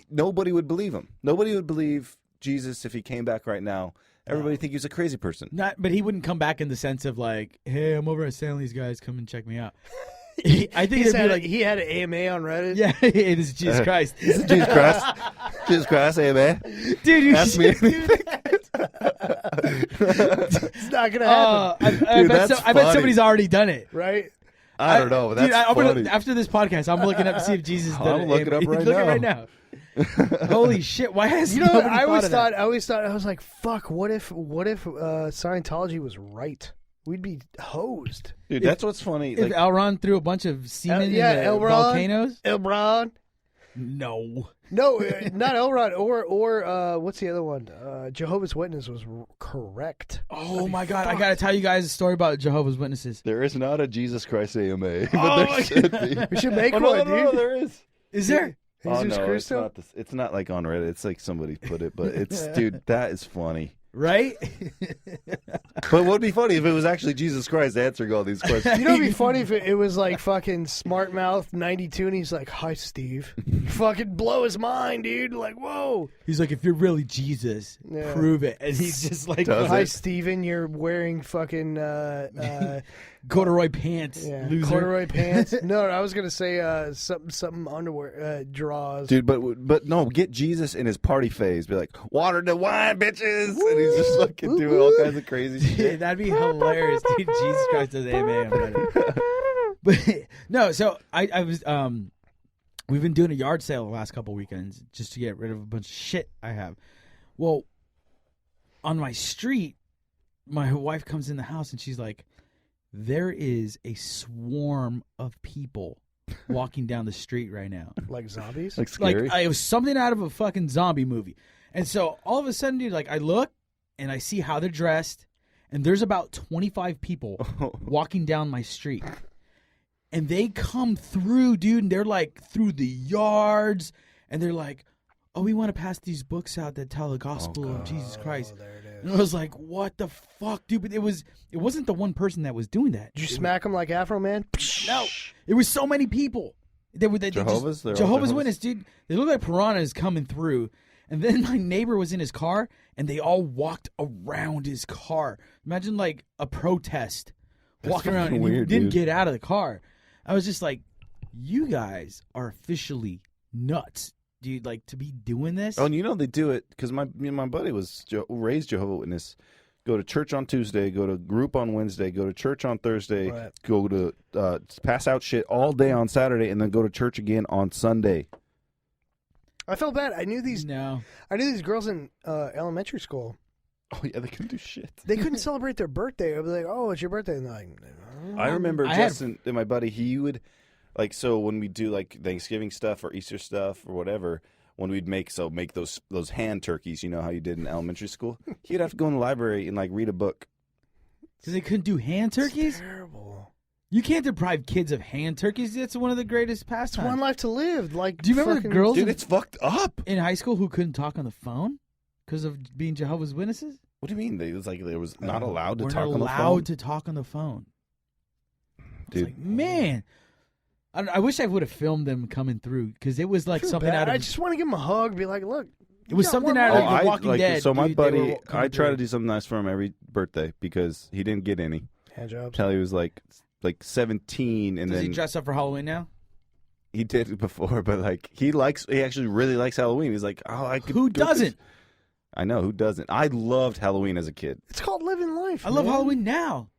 nobody would believe him. Nobody would believe Jesus if he came back right now. Everybody think he was a crazy person. But he wouldn't come back in the sense of like, hey, I'm over at Stanley's, guys, come and check me out. I think it'd be like, he had an AMA on Reddit. yeah, it is Jesus Christ. Jesus Christ. Jesus Christ, hey, man. Dude, you Ask me anything. It's not gonna happen, I bet somebody's already done it. right? I don't know, but that's funny. After this podcast, I'm looking up to see if Jesus done it. I'm looking up right Look now. Right now. Holy shit! Why has You know, nobody I always thought thought I was like, fuck. What if Scientology was right? We'd be hosed. Dude, that's what's funny. If Like, Elron threw a bunch of semen in the Elron, volcanoes? Elron. No. No, not Elron. Or what's the other one? Jehovah's Witness was correct. Oh my God! I gotta tell you guys a story about Jehovah's Witnesses. there is not a Jesus Christ AMA, but Oh, there should be. We should make Oh, one, no, dude. there is. Is there? Oh, Jesus no, Christo? it's not like on Reddit. It's like somebody put it, but it's, dude, that is funny. Right? But what would be funny if it was actually Jesus Christ answering all these questions? You know, it'd be funny if it was like fucking Smart Mouth 92, and he's like, "Hi, Steve." Fucking blow his mind, dude. Like, whoa. He's like, if you're really Jesus, Yeah. prove it. And he's just like, Does Hi, it? Steven. You're wearing fucking corduroy pants, loser. corduroy pants. No, I was gonna say something underwear drawers. Dude, but no, get Jesus in his party phase. Be like, water to wine, bitches, and he's just fucking doing all kinds of crazy shit. That'd be hilarious, dude. Jesus Christ does AMA on Reddit. But no, so I was we've been doing a yard sale the last couple weekends just to get rid of a bunch of shit I have. Well, on my street, my wife comes in the house and she's like, there is a swarm of people walking down the street right now. Like zombies. Like scary. Like it was something out of a fucking zombie movie. And so all of a sudden, dude, like I look and I see how they're dressed, and there's about 25 people walking down my street. And they come through, dude, and they're like through the yards, and they're like, oh, we want to pass these books out that tell the gospel of Jesus Christ. There it is. And I was like, what the fuck, dude? But it wasn't the one person that was doing that. Did you smack him like Afro Man? No. It was so many people. They Jehovah's? They're all Jehovah's Jehovah's? Witness, dude. They look like piranhas coming through. And then my neighbor was in his car, and they all walked around his car. Imagine like a protest walking around, and weird, he didn't dude. get out of the car. I was just like, you guys are officially nuts, dude. Like to be doing this. Oh, and you know they do it because my buddy was raised Jehovah's Witness. Go to church on Tuesday, go to group on Wednesday, go to church on Thursday, Right. go to pass out shit all day on Saturday, and then go to church again on Sunday. I felt bad. I knew these girls in elementary school. Oh yeah, they couldn't do shit. They couldn't celebrate their birthday. I'd be like, "Oh, it's your birthday," and they're like, I remember I had- Justin and my buddy. He would so when we do like Thanksgiving stuff or Easter stuff or whatever. When we'd make those hand turkeys, you know how you did in elementary school. He'd have to go in the library and like read a book. Because they couldn't do hand turkeys. terrible. You can't deprive kids of hand turkeys. That's one of the greatest It's pastimes. one life to live. Like, Do you remember the fucking- girls Dude, it's fucked up. in high school who couldn't talk on the phone because of being Jehovah's Witnesses? What do you mean? They was not allowed to We're talk not on the allowed phone. to talk on the phone. It's Dude, like, man, I wish I would have filmed them coming through because it was like Feel something bad. out of. I just want to give them a hug. Be like, "Look, It was something out of The Walking Dead. So my They buddy, were I try to do something nice for him every birthday because he didn't get any. Hand jobs. Till he was like 17, and Does then he dress up for Halloween now? he did it before, but like he actually really likes Halloween. He's like, oh, I could. Who doesn't? I know who doesn't. I loved Halloween as a kid. It's called living life. I love man. Halloween now.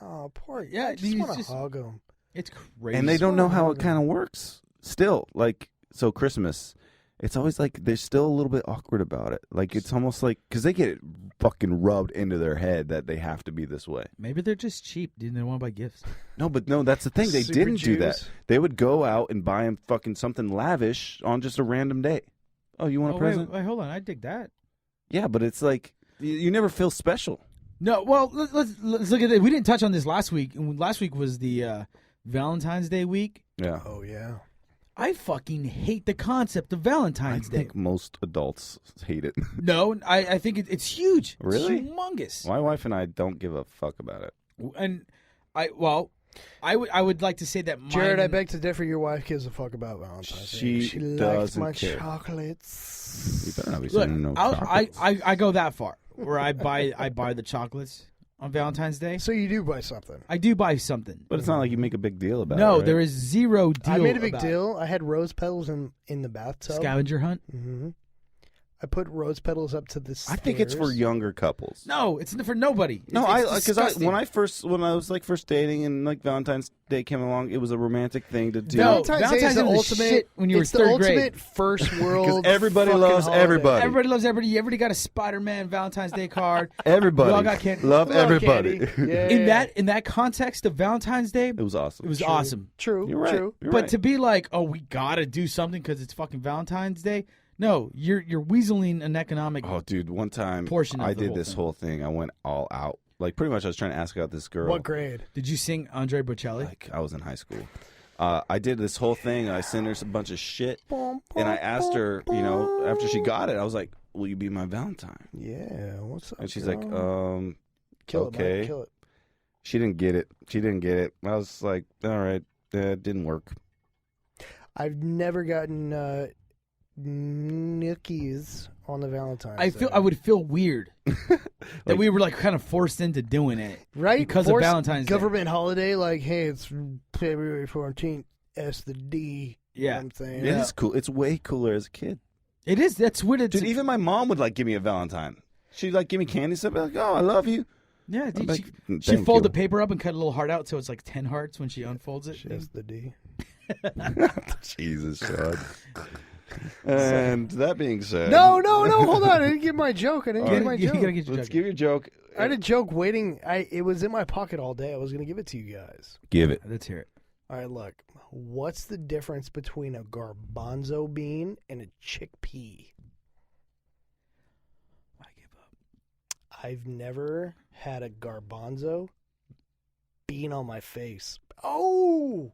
Oh, poor. Yeah, I just want to hug him. It's crazy. And they don't know how it kind of works still. Like, so Christmas, it's always like they're still a little bit awkward about it. Like, it's almost like, because they get it fucking rubbed into their head that they have to be this way. Maybe they're just cheap. Didn't they want to buy gifts? No, that's the thing. They Super didn't do Jews. that. They would go out and buy him fucking something lavish on just a random day. Oh, you want a present? Wait, hold on. I dig that. Yeah, but it's like, you never feel special. No, well, let's look at it. We didn't touch on this last week. And last week was the Valentine's Day week. Yeah. Oh yeah. I fucking hate the concept of Valentine's I Day. think most adults hate it. No, I think it's huge. Really? It's humongous. My wife and I don't give a fuck about it. And I would like to say that Jared, mine, I beg to differ. Your wife gives a fuck about Valentine's Day. She likes doesn't my care. chocolates. You better not be Look, sending no I chocolates. go that far where I buy the chocolates on Valentine's Day. So you do buy something. I do buy something. But it's not like you make a big deal about it. No, right? there is zero deal. I made a big about deal. I had rose petals in the bathtub. Scavenger hunt? Mm-hmm. I put rose petals up to the stairs. I think it's for younger couples. No, it's for nobody. No, it's disgusting. when I was like first dating and like Valentine's Day came along, it was a romantic thing to do. No, Valentine's Day is the was ultimate. shit when you were it's the third grade. ultimate first world. everybody fucking loves holiday. everybody. Everybody loves everybody. Everybody got a Spider-Man Valentine's Day card. Everybody We all got candy. love Hello, everybody. Candy. Yeah. In that context of Valentine's Day, It was awesome. it was awesome. True. You're right. True. You're But right. to be like, oh, we gotta do something because it's fucking Valentine's Day. No, you're weaseling an economic. Oh, dude, one time Portion of I the did whole this thing. whole thing. I went all out. Like, pretty much I was trying to ask out this girl. What grade? Did you sing Andre Bocelli? Like, I was in high school. I did this whole thing. I sent her a bunch of shit. And I asked her, after she got it, I was like, will you be my Valentine? Yeah. What's up? And she's girl? like, kill okay. it, Mike, kill it. She didn't get it. I was like, all right, it didn't work. I've never gotten nookies on the Valentine's. I would feel weird that we were like kind of forced into doing it, right because Forced of Valentine's Day. government holiday. Like, hey, it's February 14th. S the D. Yeah. You know what I'm saying. It is cool. It's way cooler as a kid. It is. That's what it's. Dude, even my mom would like give me a Valentine. She'd like give me candy stuff. Like, oh, I love you. Yeah, I'm dude, like, she'd "Thank fold you." the paper up and cut a little heart out, so it's like 10 hearts when she unfolds it. S the D. Jesus, Sean. And that being said, No, hold on. I didn't get my joke. I didn't All get right. my joke. You gotta get your let's joke. give your joke. I had a joke waiting. It was in my pocket all day. I was going to give it to you guys. Give it. Let's hear it. All right, look. What's the difference between a garbanzo bean and a chickpea? I give up. I've never had a garbanzo bean on my face. Oh!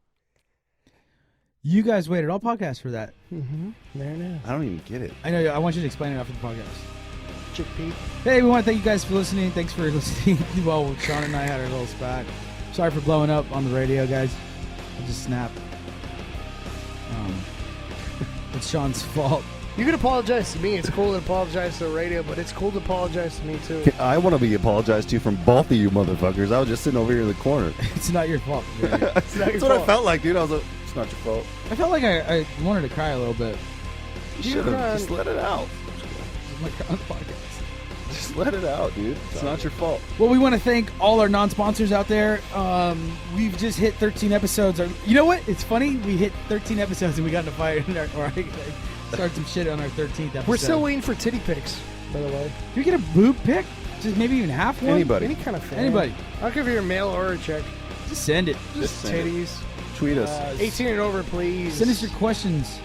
You guys waited all podcasts for that. Mm-hmm. There it is. I don't even get it. I know. I want you to explain it after the podcast. Chickpea. Hey, we want to thank you guys for listening. Thanks for listening. Well, Sean and I had our little spat. Sorry for blowing up on the radio, guys. I just snapped. It's Sean's fault. You can apologize to me. It's cool to apologize to the radio, but it's cool to apologize to me, too. I want to be apologized to from both of you motherfuckers. I was just sitting over here in the corner. It's not your fault. Jerry. It's not your That's what I fault. felt like, dude. I was like, it's not your fault. I felt like I wanted to cry a little bit. You should have just let it out. This is my on the podcast. Just let it out, dude. It's not your fault. Well, we want to thank all our non-sponsors out there. We've just hit 13 episodes. You know what? It's funny. We hit 13 episodes and we got in a fight. Or I started some shit on our 13th episode. We're still waiting for titty pics, by the way. Can we get a boob pic? Just maybe even half one? Anybody. Any kind of fan. Anybody. I'll give you a mail or a check. Just send it. Just send it. titties. Tweet us. 18 and over, please. Send us your questions.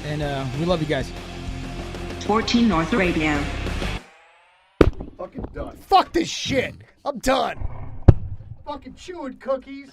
And we love you guys. 14 North Radio. Fucking done. Fuck this shit. I'm done. Fucking chewing cookies.